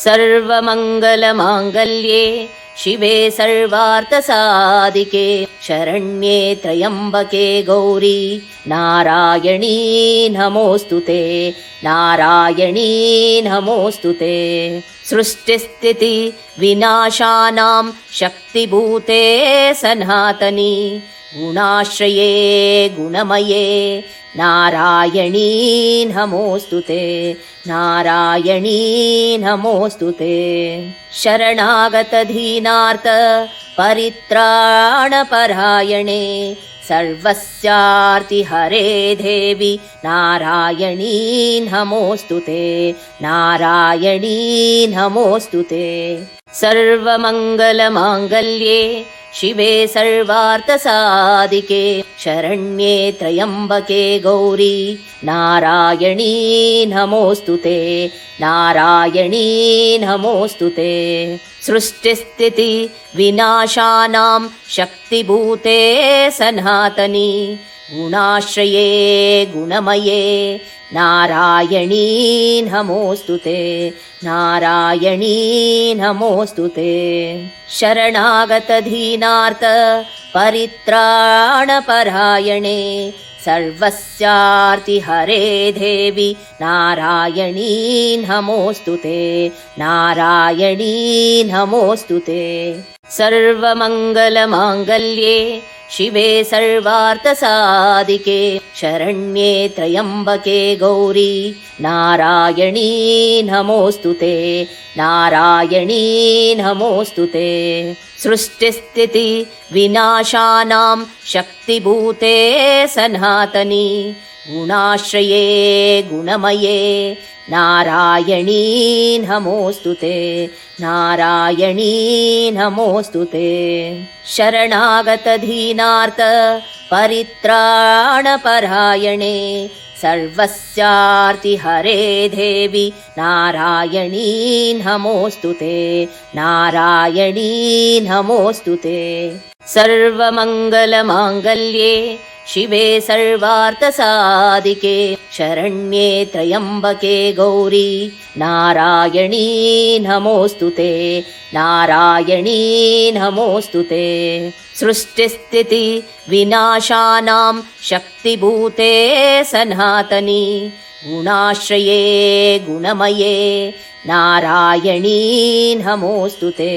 सर्वमङ्गलमाङ्गल्ये शिवे सर्वार्थसाधिके शरण्ये त्र्यम्बके गौरी नारायणी नमोऽस्तु ते नारायणी नमोऽस्तु ते। सृष्टिस्थिति विनाशानां शक्तिभूते सनातनी गुणाश्रये गुणमये नारायणी नमोऽस्तु ते नारायणी नमोऽस्तु ते। शरणागतदीनार्थ परित्राणपरायणे सर्वस्यार्तिहरे देवि नारायणी नमोऽस्तु ते नारायणी नमोऽस्तु ते। सर्वमङ्गलमाङ्गल्ये शिवे सर्वार्थसाधिके शरण्ये त्र्यम्बके गौरी नारायणी नमोऽस्तुते नारायणी नमोऽस्तुते सृष्टिस्थिति विनाशानां शक्तिभूते सनातनी गुणाश्रये गुणमये नारायणी नमोऽस्तुते नारायणी नमोऽस्तुते शरणागतदीनार्थ परित्राणपरायणे सर्वस्यार्तिहरे देवी नारायणी नमोऽस्तुते नारायणी नमोऽस्तुते सर्वमङ्गलमाङ्गल्ये शिवे सर्वार्थसाधिके शरण्ये त्र्यम्बके गौरी नारायणी नमोऽस्तुते नारायणी नमोऽस्तुते सृष्टिस्थिति विनाशानां शक्तिभूते सनातनी गुणाश्रये गुणमये नारायणी नमोऽस्तुते नारायणी नमोऽस्तुते शरणागतदीनार्थ परित्राणपरायणे सर्वस्यार्तिहरे देवी नारायणी नमोऽस्तुते नारायणी नमोऽस्तुते सर्वमङ्गलमाङ्गल्ये शिवे सर्वार्थसाधिके शरण्ये त्र्यम्बके गौरी नारायणी नमोऽस्तुते नारायणी नमोऽस्तुते सृष्टिस्थिति विनाशानां शक्तिभूते सनातनी गुणाश्रये गुणमये नारायणी नमोऽस्तुते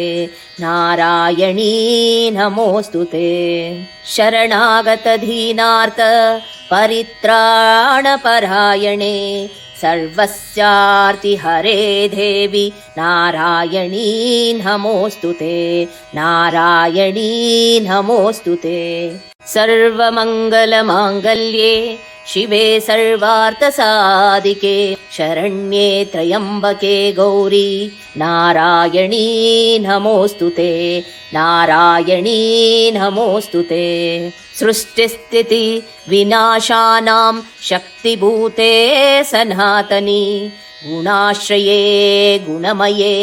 नारायणी नमोऽस्तुते शरणागतदीनार्थ परित्राणपरायणे सर्वस्यार्तिहरे देवी नारायणी नमोऽस्तुते नारायणी नमोऽस्तुते सर्वमङ्गलमाङ्गल्ये शिवे सर्वार्थसाधिके शरण्ये त्र्यम्बके गौरी नारायणी नमोऽस्तुते नारायणी नमोऽस्तुते सृष्टिस्थिति विनाशानां शक्तिभूते सनातनी गुणाश्रये गुणमये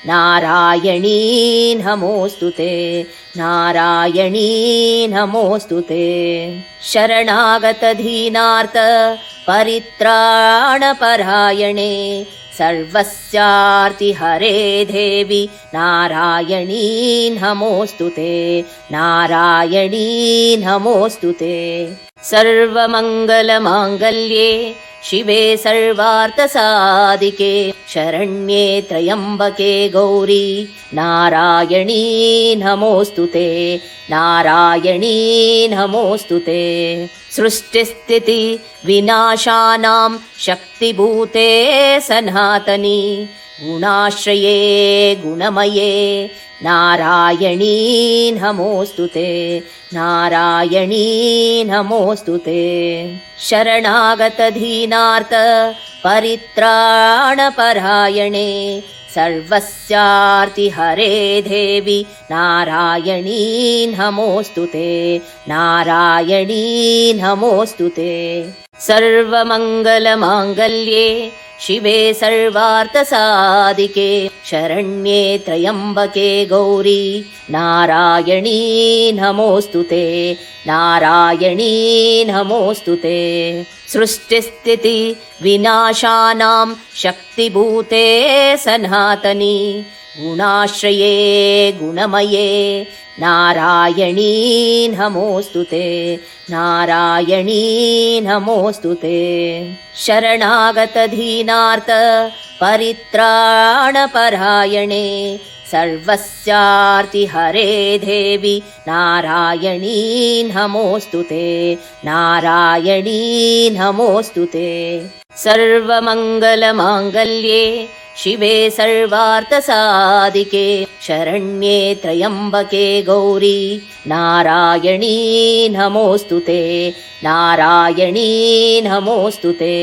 नारायणी नमोऽस्तुते नारायणी नमोऽस्तुते शरणागतदीनार्थ परित्राणपरायणे सर्वस्यार्तिहरे देवी नारायणी नमोऽस्तुते नारायणी नमोऽस्तुते सर्वमङ्गलमाङ्गल्ये शिवे सर्वार्थसाधिके शरण्ये त्र्यम्बके गौरी नारायणी नमोऽस्तुते नारायणी नमोऽस्तुते सृष्टिस्थिति विनाशानां शक्तिभूते सनातनी गुणाश्रये गुणमये नारायणी नमोऽस्तुते नारायणी नमोऽस्तुते शरणागतदीनार्थ परित्राणपरायणे सर्वस्यार्तिहरे देवी नारायणी नमोऽस्तुते नारायणी नमोऽस्तुते सर्वमङ्गलमाङ्गल्ये शिवे सर्वार्थसाधिके शरण्ये त्र्यम्बके गौरी नारायणी नमोऽस्तुते नारायणी नमोऽस्तुते सृष्टिस्थिति विनाशानां शक्तिभूते सनातनी गुणाश्रये गुणमये नारायणी नमोऽस्तुते नारायणी नमोऽस्तुते शरणागतदीनार्थ परित्राणपरायणे सर्वस्यार्तिहरे देवी नारायणी नमोऽस्तुते नारायणी नमोऽस्तुते सर्वमङ्गलमाङ्गल्ये शिवे सर्वार्थसाधिके शरण्ये त्र्यम्बके गौरी नारायणी नमोऽस्तुते नारायणी नमोऽस्तुते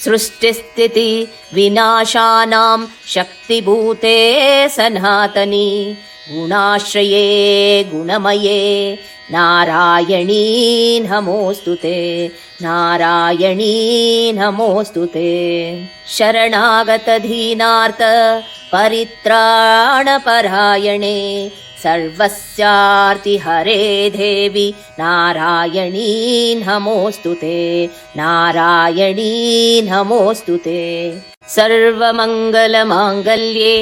सृष्टिस्थिति विनाशानां शक्तिभूते सनातनी गुणाश्रये गुणमये नारायणी नमोऽस्तु ते नारायणी नमोऽस्तु ते शरणागतदीनार्थ परित्राणपरायणे सर्वस्यार्तिहरे देवी नारायणी नमोऽस्तु ते नारायणी नमोऽस्तु ते सर्वमङ्गलमाङ्गल्ये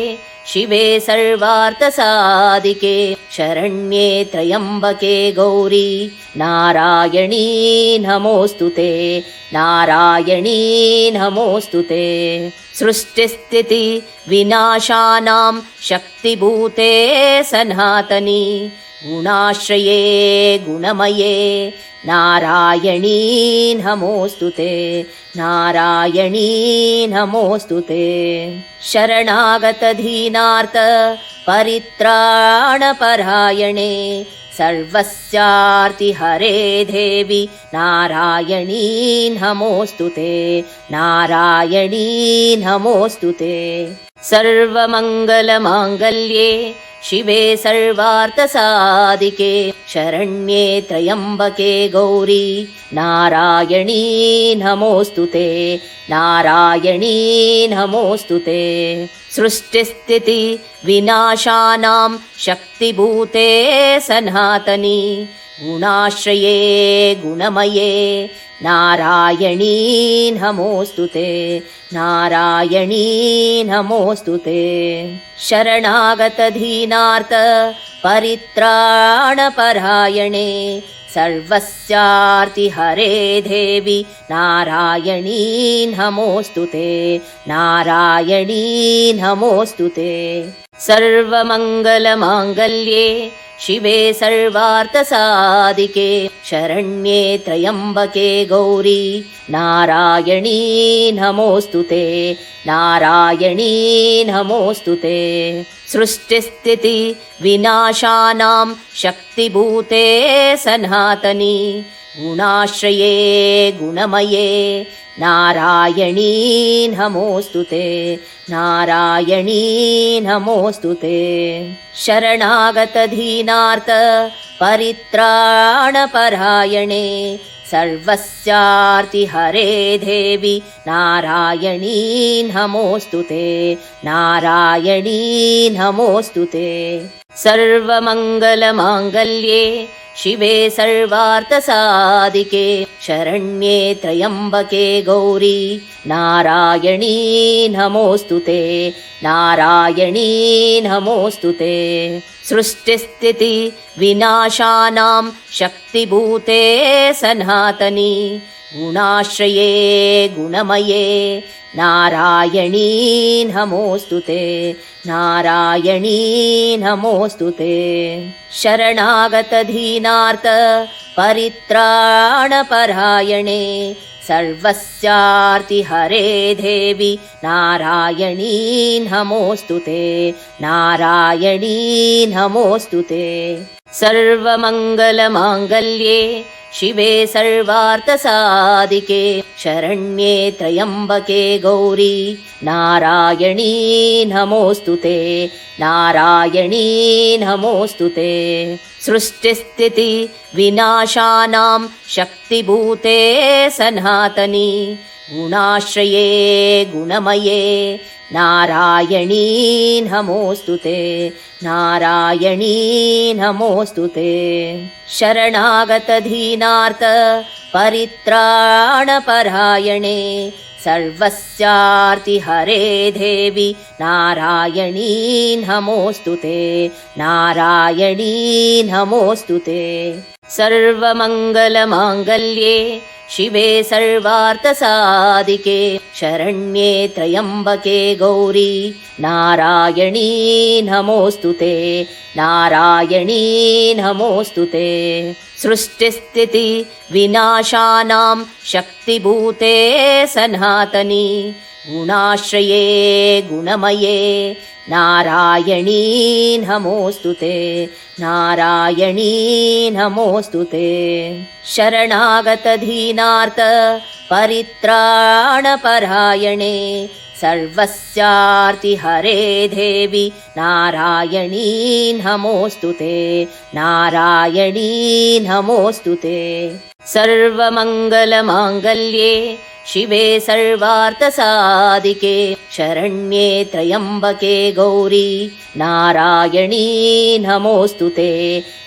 शिवे सर्वार्थसाधिके शरण्ये त्र्यम्बके गौरी नारायणी नमोऽस्तु ते नारायणी नमोऽस्तु ते सृष्टिस्थिति विनाशानां शक्तिभूते सनातनी गुणाश्रये गुणमये नारायणी नमोऽस्तु ते नारायणी नमोऽस्तु ते शरणागतदीनार्थ परित्राणपरायणे सर्वस्यार्तिहरे देवी नारायणी नमोऽस्तु ते नारायणी नमोऽस्तु ते सर्वमङ्गलमाङ्गल्ये शिवे सर्वार्थसाधिके शरण्ये त्र्यम्बके गौरी नारायणी नमोऽस्तु ते नारायणी नमोऽस्तु ते सृष्टिस्थिति विनाशानां शक्तिभूते सनातनी गुणाश्रये गुणमये नारायणी नमोऽस्तु ते नारायणी नमोऽस्तु ते शरणागतदीनार्थ परित्राणपरायणे सर्वस्यार्तिहरे देवी नारायणी नमोऽस्तु ते नारायणी नमोऽस्तु ते सर्वमङ्गलमाङ्गल्ये शिवे सर्वार्थसाधिके शरण्ये त्र्यम्बके गौरी नारायणी नमोऽस्तु ते नारायणी नमोऽस्तु ते सृष्टिस्थिति विनाशानां शक्तिभूते सनातनी गुणाश्रये गुणमये नारायणी नमोऽस्तु ते नारायणी नमोऽस्तु ते शरणागतदीनार्थ परित्राणपरायणे सर्वस्यार्तिहरे देवी नारायणी नमोऽस्तु ते नारायणी नमोऽस्तु ते सर्वमङ्गलमाङ्गल्ये शिवे सर्वार्थसाधिके शरण्ये त्र्यम्बके गौरी नारायणी नमोऽस्तु ते नारायणी नमोऽस्तु ते सृष्टिस्थिति विनाशानां शक्तिभूते सनातनी गुणाश्रये गुणमये नारायणी नमोऽस्तु ते नारायणी नमोऽस्तु ते शरणागतदीनार्थ परित्राणपरायणे सर्वस्यार्तिहरे देवी नारायणी नमोऽस्तु ते नारायणी नमोऽस्तु ते सर्वमङ्गलमाङ्गल्ये शिवे सर्वार्थसाधिके शरण्ये त्र्यम्बके गौरी नारायणी नमोऽस्तु ते नारायणी नमोऽस्तु ते सृष्टिस्थिति विनाशानां शक्तिभूते सनातनी गुणाश्रये गुणमये नारायणी नमोऽस्तु ते नारायणी नमोऽस्तु ते शरणागतदीनार्थ परित्राणपरायणे सर्वस्यार्तिहरे देवी नारायणी नमोऽस्तु ते नारायणी नमोऽस्तु ते सर्वमङ्गलमाङ्गल्ये शिवे सर्वार्थसाधिके शरण्ये त्र्यम्बके गौरी नारायणी नमोऽस्तु ते नारायणी नमोऽस्तु ते सृष्टिस्थिति विनाशानां शक्तिभूते सनातनी गुणाश्रये गुणमये नारायणी नमोऽस्तु ते नारायणी नमोऽस्तु ते शरणागतदीनार्थ परित्राणपरायणे सर्वस्यार्तिहरे देवि नारायणी नमोऽस्तु ते नारायणी नमोऽस्तु ते। सर्वमङ्गलमाङ्गल्ये शिवे सर्वार्थसाधिके शरण्ये त्र्यम्बके गौरी नारायणी नमोऽस्तु ते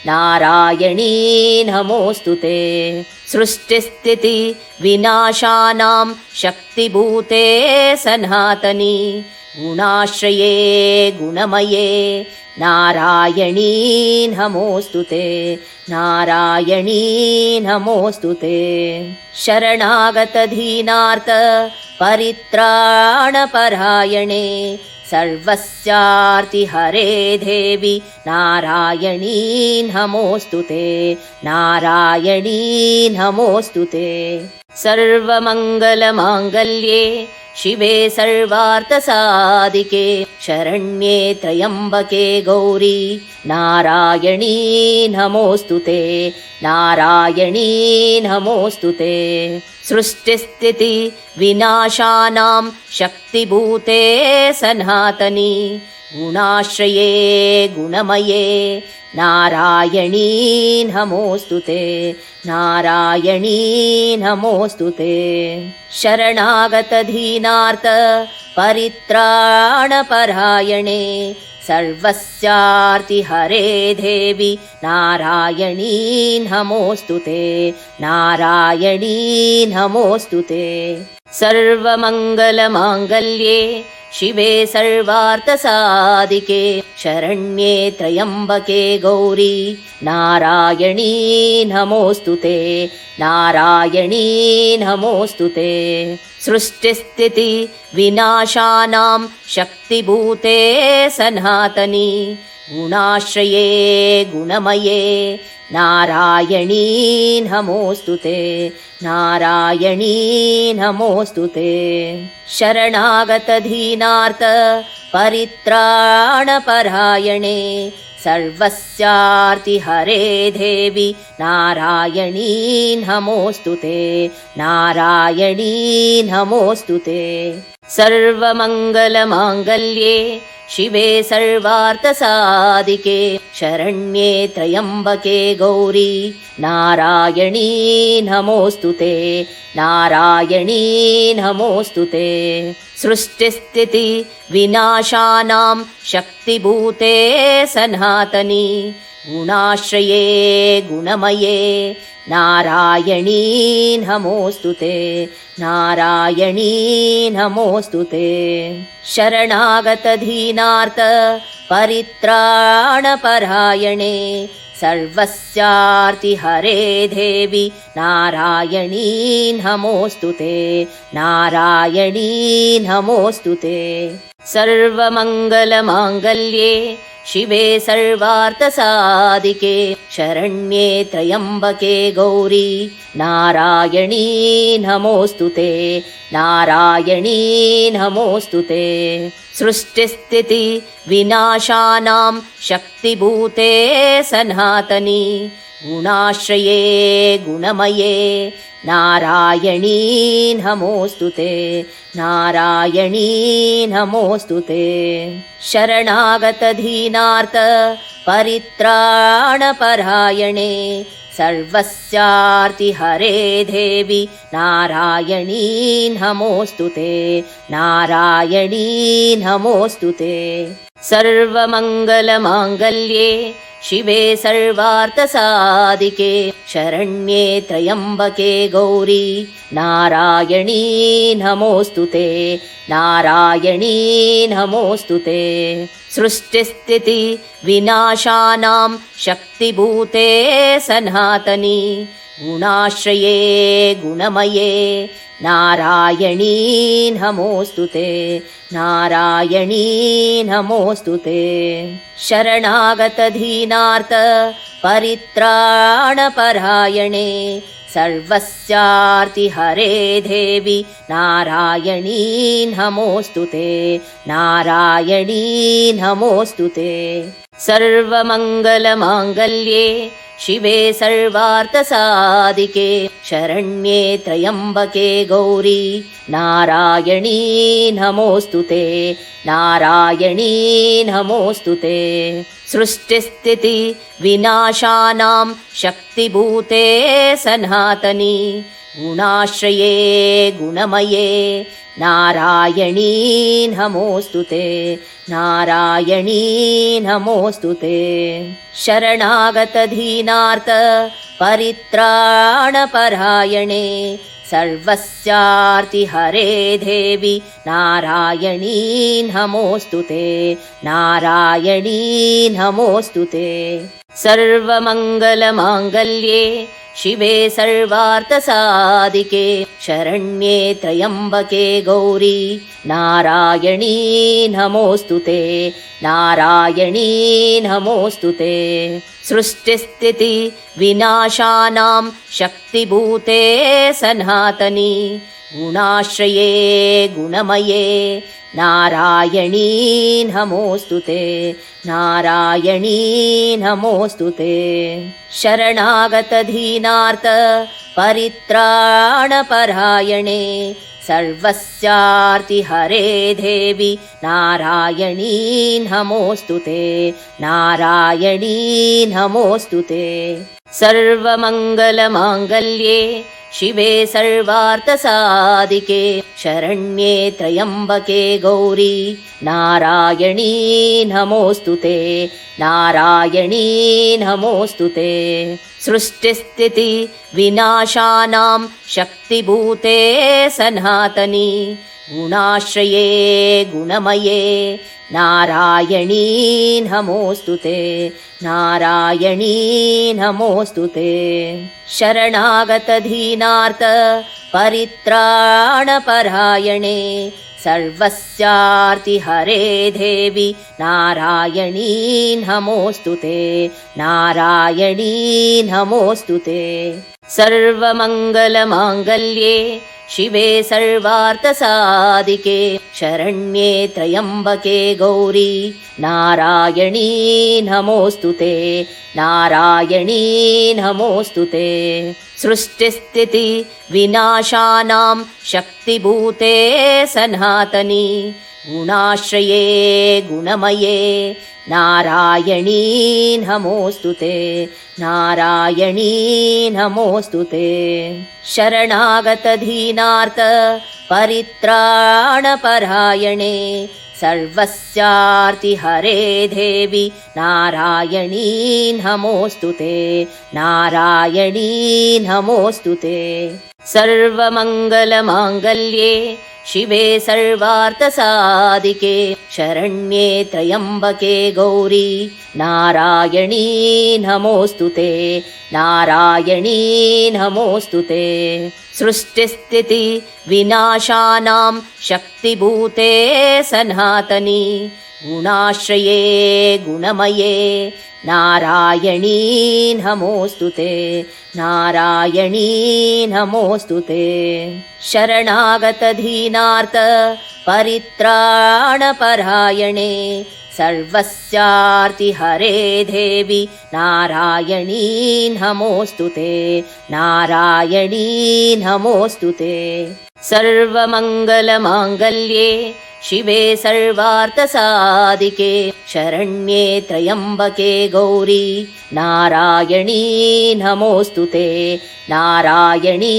नारायणी नमोऽस्तु ते। सृष्टिस्थिति विनाशानां शक्तिभूते सनातनी गुणाश्रये गुणमये नारायणी नमोऽस्तु ते नारायणी नमोऽस्तु ते। शरणागतदीनार्थ परित्राणपरायणे सर्वस्यार्तिहरे देवि नारायणी नमोऽस्तु ते नारायणी नमोऽस्तु ते। सर्वमङ्गलमाङ्गल्ये शिवे सर्वार्थसाधिके शरण्ये त्र्यम्बके गौरी नारायणी नमोऽस्तु ते नारायणी नमोऽस्तु ते। सृष्टिस्थिति विनाशानां शक्तिभूते सनातनी गुणाश्रये गुणमये नारायणी नमोऽस्तु ते नारायणी नमोऽस्तु ते। शरणागतदीनार्थ परित्राणपरायणे सर्वस्यार्तिहरे देवि नारायणी नमोऽस्तु ते नारायणी नमोऽस्तु ते। सर्वमङ्गलमाङ्गल्ये शिवे सर्वार्थसाधिके शरण्ये त्र्यम्बके गौरी नारायणी नमोऽस्तु ते नारायणी नमोऽस्तु ते। सृष्टिस्थिति विनाशानां शक्तिभूते सनातनी गुणाश्रये गुणमये नारायणी नमोऽस्तु ते नारायणी नमोऽस्तु ते। शरणागतदीनार्थ परित्राणपरायणे सर्वस्यार्तिहरे देवि नारायणी नमोऽस्तु ते नारायणी नमोऽस्तु ते। सर्वमङ्गलमाङ्गल्ये शिवे सर्वार्थसाधिके शरण्ये त्र्यम्बके गौरी नारायणी नमोऽस्तु ते नारायणी नमोऽस्तु ते। सृष्टिस्थिति विनाशानां शक्तिभूते सनातनी गुणाश्रये गुणमये नारायणी नमोऽस्तु ते नारायणी नमोऽस्तु ते। शरणागतदीनार्थ परित्राणपरायणे सर्वस्यार्तिहरे देवि नारायणी नमोऽस्तु ते नारायणी नमोऽस्तु ते। सर्वमङ्गलमाङ्गल्ये शिवे सर्वार्थसाधिके शरण्ये त्र्यम्बके गौरी नारायणी नमोऽस्तु ते नारायणी नमोऽस्तु ते। सृष्टिस्थिति विनाशानां शक्तिभूते सनातनी गुणाश्रये गुणमये नारायणी नमोऽस्तु ते नारायणी नमोऽस्तु ते। शरणागतदीनार्थ परित्राणपरायणे सर्वस्यार्तिहरे देवि नारायणी नमोऽस्तु ते नारायणी नमोऽस्तु ते। सर्वमङ्गलमाङ्गल्ये शिवे सर्वार्थसाधिके शरण्ये त्र्यम्बके गौरी नारायणी नमोऽस्तु ते नारायणी नमोऽस्तु ते। सृष्टिस्थिति विनाशानां शक्तिभूते सनातनी गुणाश्रये गुणमये नारायणी नमोऽस्तु ते नारायणी नमोऽस्तु ते। शरणागतदीनार्थ परित्राणपरायणे सर्वस्यार्तिहरे देवि नारायणी नमोऽस्तु ते नारायणी नमोऽस्तु ते। सर्वमङ्गलमाङ्गल्ये शिवे सर्वार्थसाधिके शरण्ये त्र्यम्बके गौरी नारायणी नमोऽस्तुते नारायणी नमोऽस्तुते सृष्टिस्थिति विनाशानां शक्तिभूते सनातनी गुणाश्रये गुणमये नारायणी नमोऽस्तुते नारायणी नमोऽस्तुते शरणागतदीनार्थ परित्राणपरायणे सर्वस्यार्तिहरे देवी नारायणी नमोऽस्तुते नारायणी नमोऽस्तुते सर्वमङ्गलमाङ्गल्ये शिवे सर्वार्थसाधिके शरण्ये त्र्यम्बके गौरी नारायणी नमोऽस्तुते नारायणी नमोऽस्तुते सृष्टिस्थिति विनाशानां शक्तिभूते सनातनी गुणाश्रये गुणमये नारायणी नमोऽस्तुते नारायणी नमोऽस्तुते शरणागतदीनार्थ परित्राणपरायणे सर्वस्यार्तिहरे देवी नारायणी नमोऽस्तुते नारायणी नमोऽस्तुते सर्वमङ्गलमाङ्गल्ये शिवे सर्वार्थसाधिके शरण्ये त्र्यम्बके गौरी नारायणी नमोऽस्तुते नारायणी नमोऽस्तुते सृष्टिस्थिति विनाशानां शक्तिभूते सनातनी गुणाश्रये गुणमये नारायणी नमोऽस्तुते नारायणी नमोऽस्तुते शरणागतदीनार्थ परित्राणपरायणे सर्वस्यार्तिहरे देवी नारायणी नमोऽस्तुते नारायणी नमोऽस्तुते सर्वमङ्गलमाङ्गल्ये शिवे सर्वार्थसाधिके शरण्ये त्र्यम्बके गौरी नारायणी नमोऽस्तुते नारायणी नमोऽस्तुते सृष्टिस्थिति विनाशानां शक्तिभूते सनातनी गुणाश्रये गुणमये नारायणी नमोऽस्तुते नारायणी नमोऽस्तुते शरणागतदीनार्थ परित्राणपरायणे सर्वस्यार्तिहरे देवी नारायणी नमोऽस्तुते नारायणी नमोऽस्तुते सर्वमङ्गलमाङ्गल्ये शिवे सर्वार्थसाधिके शरण्ये त्र्यम्बके गौरी नारायणी नमोऽस्तुते नारायणी नमोऽस्तुते सृष्टिस्थिति विनाशानां शक्तिभूते सनातनी गुणाश्रये गुणमये नारायणी नमोऽस्तुते नारायणी नमोऽस्तुते शरणागतदीनार्थ परित्राणपरायणे सर्वस्यार्तिहरे देवी नारायणी नमोऽस्तुते नारायणी नमोऽस्तुते सर्वमङ्गलमाङ्गल्ये शिवे सर्वार्थसाधिके शरण्ये त्र्यम्बके गौरी नारायणी नमोऽस्तुते नारायणी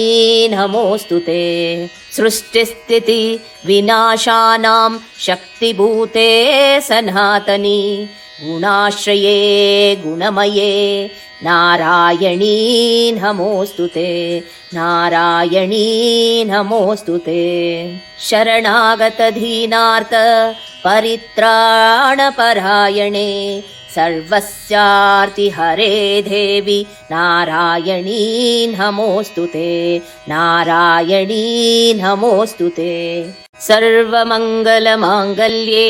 नमोऽस्तुते सृष्टिस्थिति विनाशानां शक्तिभूते सनातनी गुणाश्रये गुणमये नारायणी नमोऽस्तुते नारायणी नमोऽस्तुते शरणागतदीनार्थ परित्राणपरायणे सर्वस्यार्तिहरे देवी नारायणी नमोऽस्तुते नारायणी नमोऽस्तुते सर्वमङ्गलमाङ्गल्ये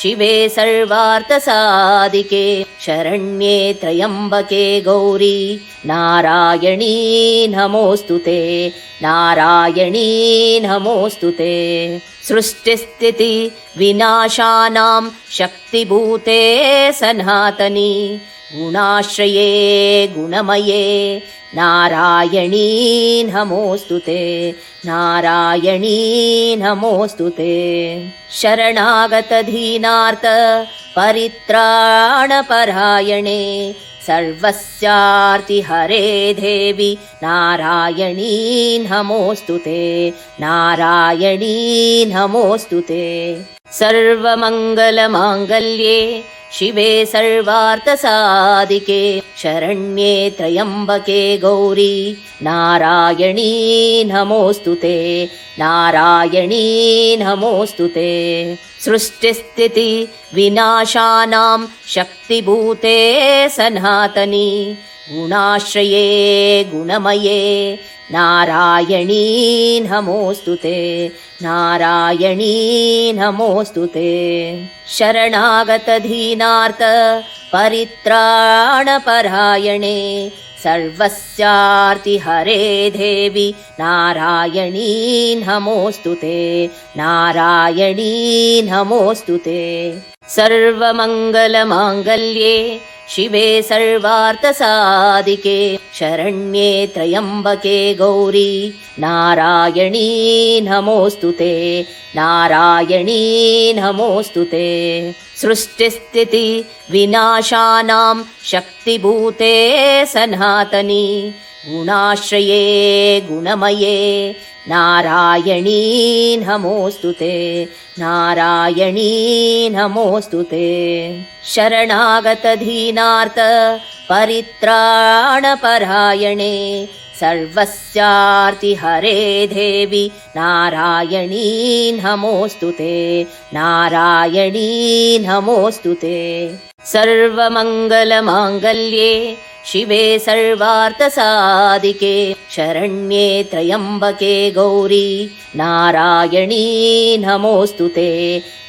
शिवे सर्वार्थसाधिके शरण्ये त्र्यम्बके गौरी नारायणी नमोऽस्तुते नारायणी नमोऽस्तुते सृष्टिस्थिति विनाशानां शक्तिभूते सनातनी गुणाश्रये गुणमये नारायणी नमोऽस्तु ते नारायणी नमोऽस्तु ते शरणागतदीनार्थ परित्राणपरायणे सर्वस्यार्तिहरे देवी नारायणी नमोऽस्तु ते नारायणी नमोऽस्तु ते सर्वमङ्गलमाङ्गल्ये शिवे सर्वार्थसाधिके शरण्ये त्र्यम्बके गौरी नारायणी नमोऽस्तु ते नारायणी नमोऽस्तु ते सृष्टिस्थिति विनाशानां शक्तिभूते सनातनी गुणाश्रये गुणमये नारायणी नमोऽस्तु ते नारायणी नमोऽस्तु ते शरणागतदीनार्थ परित्राणपरायणे सर्वस्यार्तिहरे देवी नारायणी नमोऽस्तु ते नारायणी नमोऽस्तु ते सर्वमङ्गलमाङ्गल्ये शिवे सर्वार्थसाधिके शरण्ये त्र्यम्बके गौरी नारायणी नमोऽस्तु ते नारायणी नमोऽस्तु ते सृष्टिस्थिति विनाशानां शक्तिभूते सनातनी गुणाश्रये गुणमये नारायणी नमोऽस्तु ते नारायणी नमोऽस्तु ते शरणागतदीनार्थ परित्राणपरायणे सर्वस्यार्तिहरे देवी नारायणी नमोऽस्तु ते नारायणी नमोऽस्तु ते सर्वमङ्गलमाङ्गल्ये शिवे सर्वार्थसाधिके शरण्ये त्र्यम्बके गौरी नारायणी नमोऽस्तु ते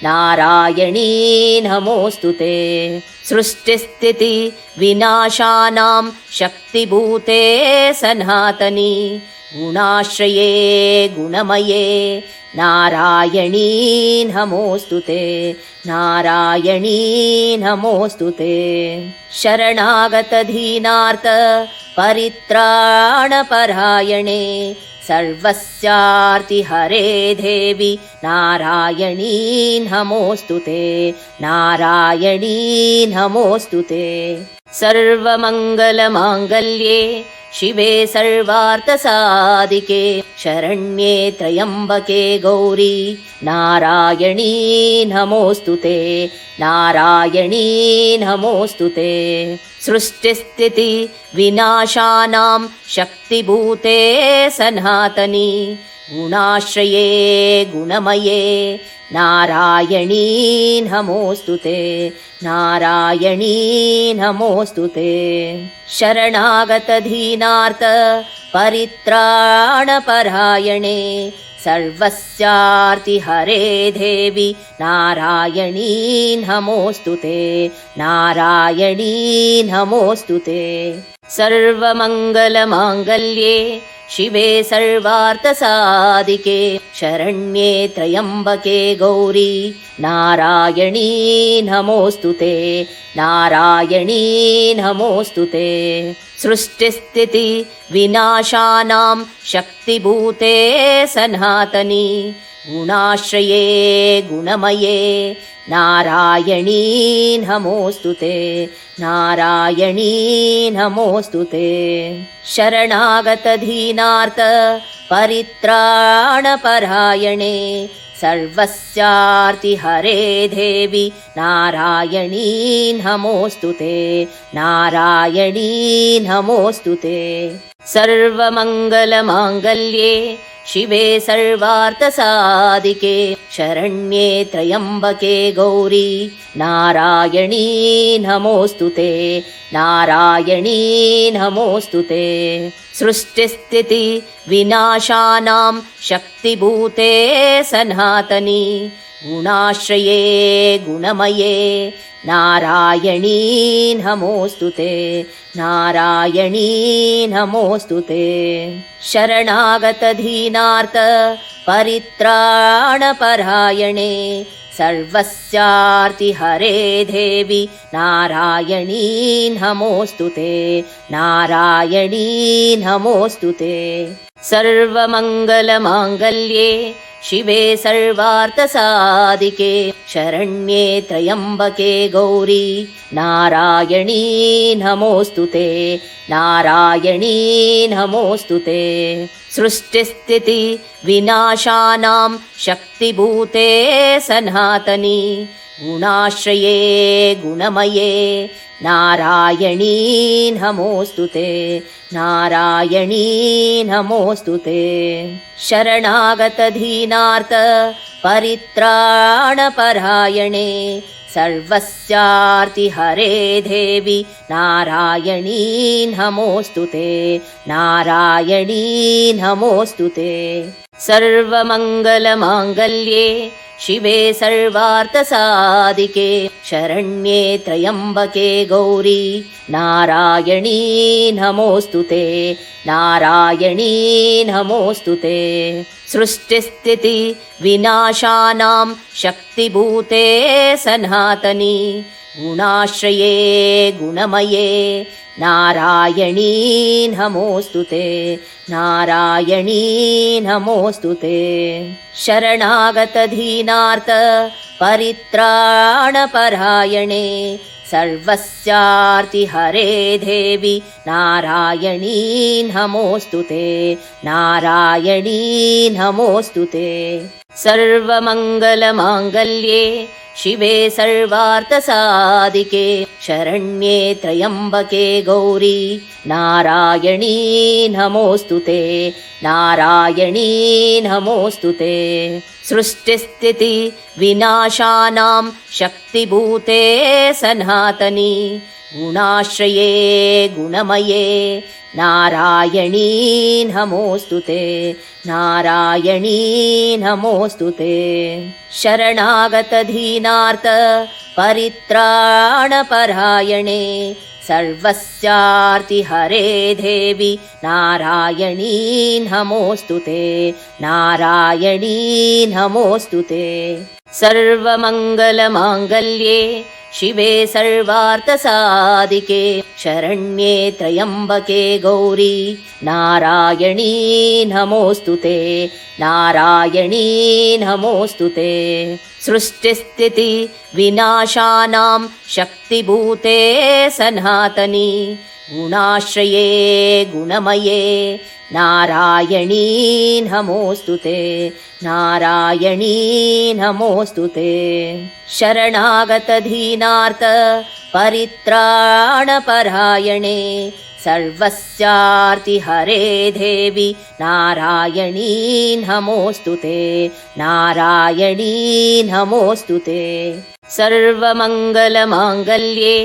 नारायणी नमोऽस्तु ते सृष्टिस्थिति विनाशानां शक्तिभूते सनातनी गुणाश्रये गुणमये नारायणी नमोऽस्तु ते नारायणी नमोऽस्तु ते शरणागतदीनार्थ परित्राणपरायणे सर्वस्यार्तिहरे देवी नारायणी नमोऽस्तु ते नारायणी नमोऽस्तु ते सर्वमङ्गलमाङ्गल्ये शिवे सर्वार्थसाधिके शरण्ये त्र्यम्बके गौरी नारायणी नमोऽस्तु ते नारायणी नमोऽस्तु ते सृष्टिस्थिति विनाशानां शक्तिभूते सनातनी गुणाश्रये गुणमये नारायणी नमोऽस्तु ते नारायणी नमोऽस्तु ते शरणागतदीनार्थ परित्राणपरायणे सर्वस्यार्तिहरे देवी नारायणी नमोऽस्तु ते नारायणी नमोऽस्तु ते सर्वमङ्गलमाङ्गल्ये शिवे सर्वार्थसाधिके शरण्ये त्र्यम्बके गौरी नारायणी नमोऽस्तु ते नारायणी नमोऽस्तु ते सृष्टिस्थिति विनाशानां शक्तिभूते सनातनी गुणाश्रये गुणमये नारायणी नमोऽस्तु ते नारायणी नमोऽस्तु ते शरणागतदीनार्थ परित्राणपरायणे सर्वस्यार्तिहरे देवी नारायणी नमोऽस्तु ते नारायणी नमोऽस्तु ते सर्वमङ्गलमाङ्गल्ये शिवे सर्वार्थसाधिके शरण्ये त्र्यम्बके गौरी नारायणी नमोऽस्तु ते नारायणी नमोऽस्तु ते सृष्टिस्थिति विनाशानां शक्तिभूते सनातनी गुणाश्रये गुणमये नारायणी नमोऽस्तु ते नारायणी नमोऽस्तु ते शरणागतदीनार्थ परित्राणपरायणे सर्वस्यार्तिहरे देवि नारायणी नमोऽस्तुते नारायणी नमोऽस्तुते। सर्वमङ्गलमाङ्गल्ये शिवे सर्वार्थसाधिके शरण्ये त्र्यम्बके गौरी नारायणी नमोऽस्तुते नारायणी नमोऽस्तुते। सृष्टिस्थिति विनाशानां शक्तिभूते सनातनी गुणाश्रये गुणमये नारायणी नमोऽस्तुते नारायणी नमोऽस्तुते। शरणागतदीनार्थ परित्राणपरायणे सर्वस्यार्तिहरे देवि नारायणी नमोऽस्तुते नारायणी नमोऽस्तुते। सर्वमङ्गलमाङ्गल्ये शिवे सर्वार्थसाधिके शरण्ये त्र्यम्बके गौरी नारायणी नमोऽस्तुते नारायणी नमोऽस्तुते। सृष्टिस्थिति विनाशानां शक्तिभूते सनातनी गुणाश्रये गुणमये नारायणी नमोऽस्तुते नारायणी नमोऽस्तुते। शरणागतदीनार्थ परित्राणपरायणे सर्वस्यार्तिहरे देवि नारायणी नमोऽस्तुते नारायणी नमोऽस्तुते। सर्वमङ्गलमाङ्गल्ये शिवे सर्वार्थसाधिके शरण्ये त्र्यम्बके गौरी नारायणी नमोऽस्तुते नारायणी नमोऽस्तुते। सृष्टिस्थिति विनाशानां शक्तिभूते सनातनी गुणाश्रये गुणमये नारायणी नमोऽस्तुते नारायणी नमोऽस्तुते। शरणागतदीनार्थ परित्राणपरायणे सर्वस्यार्तिहरे देवि नारायणी नमोऽस्तुते नारायणी नमोऽस्तुते। सर्वमङ्गलमाङ्गल्ये शिवे सर्वार्थसाधिके शरण्ये त्र्यम्बके गौरी नारायणी नमोऽस्तुते नारायणी नमोऽस्तुते। सृष्टिस्थिति विनाशानां शक्तिभूते सनातनी गुणाश्रये गुणमये नारायणी नमोऽस्तुते नारायणी नमोऽस्तुते। शरणागतदीनार्थ परित्राणपरायणे सर्वस्यार्तिहरे देवि नारायणी नमोऽस्तुते नारायणी नमोऽस्तुते। सर्वमङ्गलमाङ्गल्ये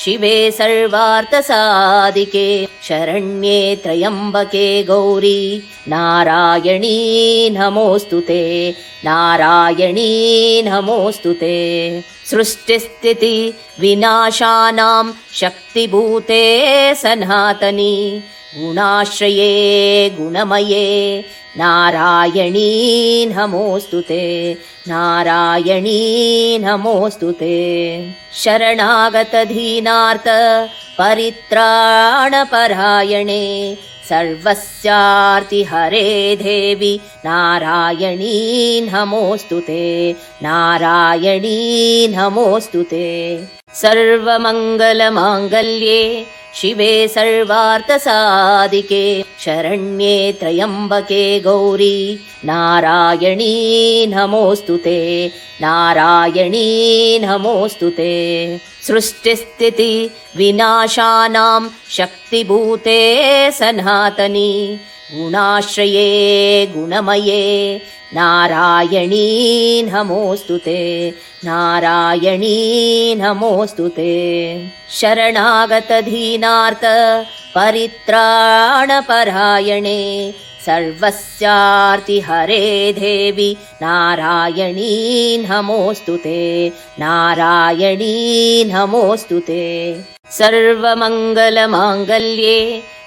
शिवे सर्वार्थसाधिके शरण्ये त्र्यम्बके गौरी नारायणी नमोऽस्तुते नारायणी नमोऽस्तुते। सृष्टिस्थिति विनाशानां शक्तिभूते सनातनी गुणाश्रये गुणमये नारायणी नमोऽस्तुते नारायणी नमोऽस्तुते। शरणागतदीनार्थ परित्राणपरायणे सर्वस्यार्तिहरे देवि नारायणी नमोऽस्तुते नारायणी नमोऽस्तुते। सर्वमङ्गलमाङ्गल्ये शिवे सर्वार्थसाधिके शरण्ये त्र्यम्बके गौरी नारायणी नमोऽस्तुते नारायणी नमोऽस्तुते। सृष्टिस्थिति विनाशानां शक्तिभूते सनातनी गुणाश्रये गुणमये नारायणी नमोऽस्तुते नारायणी नमोऽस्तुते। शरणागतदीनार्थ परित्राणपरायणे सर्वस्यार्तिहरे देवि नारायणी नमोऽस्तुते नारायणी नमोऽस्तुते। सर्वमङ्गलमाङ्गल्ये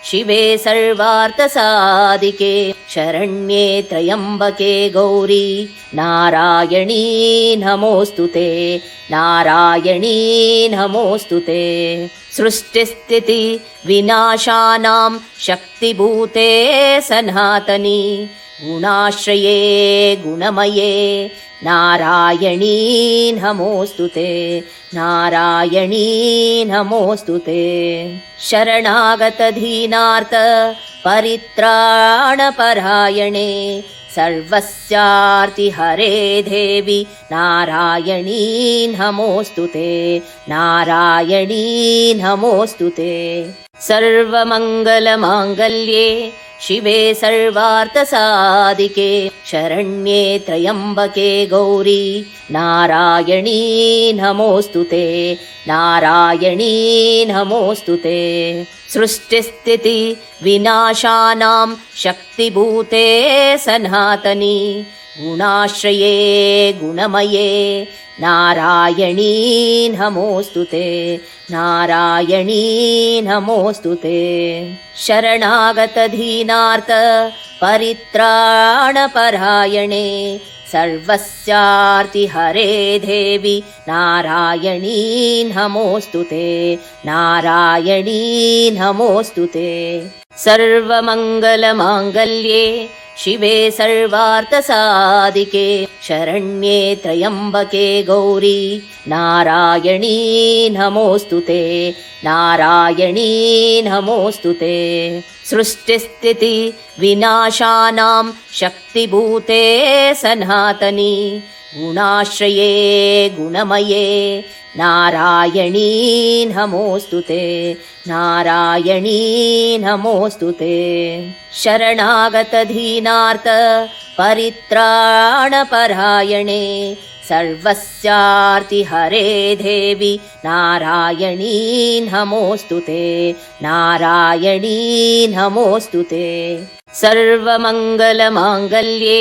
शिवे सर्वार्थसाधिके शरण्ये त्र्यम्बके गौरी नारायणी नमोऽस्तु ते नारायणी नमोऽस्तु ते सृष्टिस्थिति विनाशानां शक्तिभूते सनातनी गुणाश्रये गुणमये नारायणी नमोऽस्तु ते नारायणी नमोऽस्तु ते शरणागतदीनार्थ परित्राणपरायणे सर्वस्यार्तिहरे देवी नारायणी नमोऽस्तु ते नारायणी नमोऽस्तु ते सर्वमङ्गलमाङ्गल्ये शिवे सर्वार्थसाधिके शरण्ये त्र्यम्बके गौरी नारायणी नमोऽस्तु ते नारायणी नमोऽस्तु ते सृष्टिस्थिति विनाशानां शक्तिभूते सनातनी गुणाश्रये गुणमये नारायणी नमोऽस्तु ते नारायणी नमोऽस्तु ते शरणागतदीनार्थ परित्राणपरायणे सर्वस्यार्तिहरे देवी नारायणी नमोऽस्तु ते नारायणी नमोऽस्तु ते सर्वमङ्गलमाङ्गल्ये शिवे सर्वार्थसाधिके शरण्ये त्र्यम्बके गौरी नारायणी नमोऽस्तु ते नारायणी नमोऽस्तु ते सृष्टिस्थिति विनाशानां शक्तिभूते सनातनी गुणाश्रये गुणमये नारायणी नमोऽस्तु ते नारायणी नमोऽस्तु ते शरणागतदीनार्थ परित्राणपरायणे सर्वस्यार्तिहरे देवी नारायणी नमोऽस्तु ते नारायणी नमोऽस्तु ते सर्वमङ्गलमाङ्गल्ये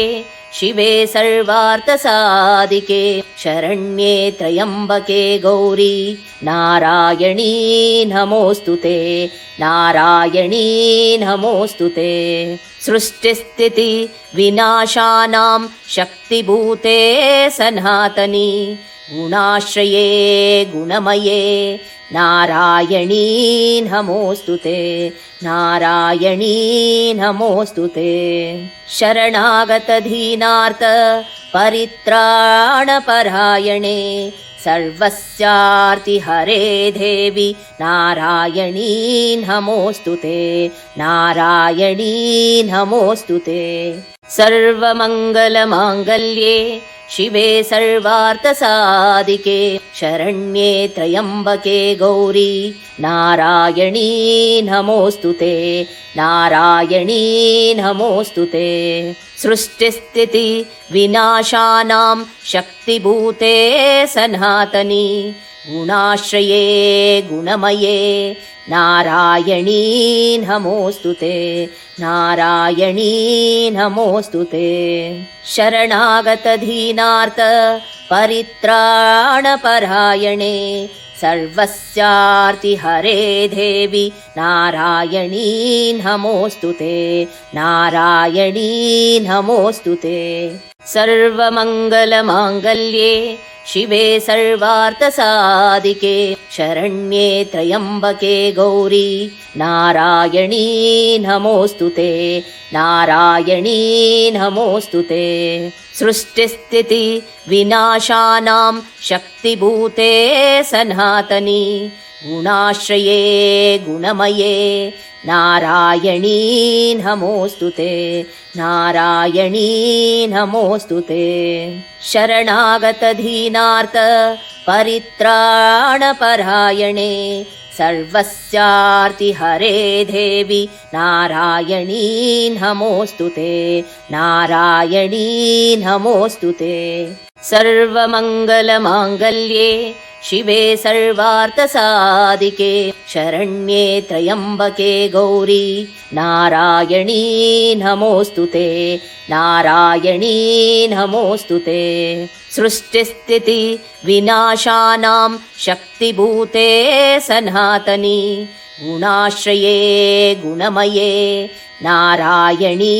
शिवे सर्वार्थसाधिके शरण्ये त्र्यम्बके गौरी नारायणी नमोऽस्तु ते नारायणी नमोऽस्तु ते सृष्टिस्थिति विनाशानां शक्तिभूते सनातनी गुणाश्रये गुणमये नारायणी नमोऽस्तु ते नारायणी नमोऽस्तु ते शरणागतदीनार्थ परित्राणपरायणे सर्वस्यार्तिहरे देवी नारायणी नमोऽस्तु ते नारायणी नमोऽस्तु ते सर्वमङ्गलमाङ्गल्ये शिवे सर्वार्थसाधिके शरण्ये त्र्यम्बके गौरी नारायणी नमोऽस्तु ते नारायणी नमोऽस्तु ते सृष्टिस्थिति विनाशानां शक्तिभूते सनातनी गुणाश्रये गुणमये नारायणी नमोऽस्तु ते नारायणी नमोऽस्तु ते शरणागतदीनार्थ परित्राणपरायणे सर्वस्यार्तिहरे देवी नारायणी नमोऽस्तु ते नारायणी नमोऽस्तु ते सर्वमङ्गलमाङ्गल्ये शिवे सर्वार्थसाधिके शरण्ये त्र्यम्बके गौरी नारायणी नमोऽस्तु ते नारायणी नमोऽस्तु ते सृष्टिस्थिति विनाशानां शक्तिभूते सनातनी गुणाश्रये गुणमये नारायणी नमोऽस्तु ते नारायणी नमोऽस्तु ते शरणागतदीनार्थ परित्राणपरायणे सर्वस्यार्तिहरे देवी नारायणी नमोऽस्तु ते नारायणी नमोऽस्तु ते सर्वमङ्गलमाङ्गल्ये शिवे सर्वार्थसाधिके शरण्ये त्र्यम्बके गौरी नारायणी नमोऽस्तु ते नारायणी नमोऽस्तु ते सृष्टिस्थिति विनाशानां शक्तिभूते सनातनी गुणाश्रये गुणमये नारायणी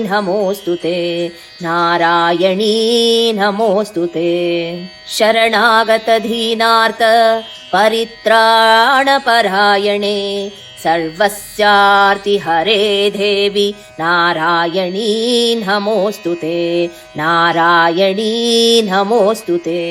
नमोऽस्तु ते नारायणी नमोऽस्तु ते शरणागतदीनार्थ परित्राणपरायणे सर्वस्यार्तिहरे देवि नारायणी नमोऽस्तु ते नारायणी नमोऽस्तु ते।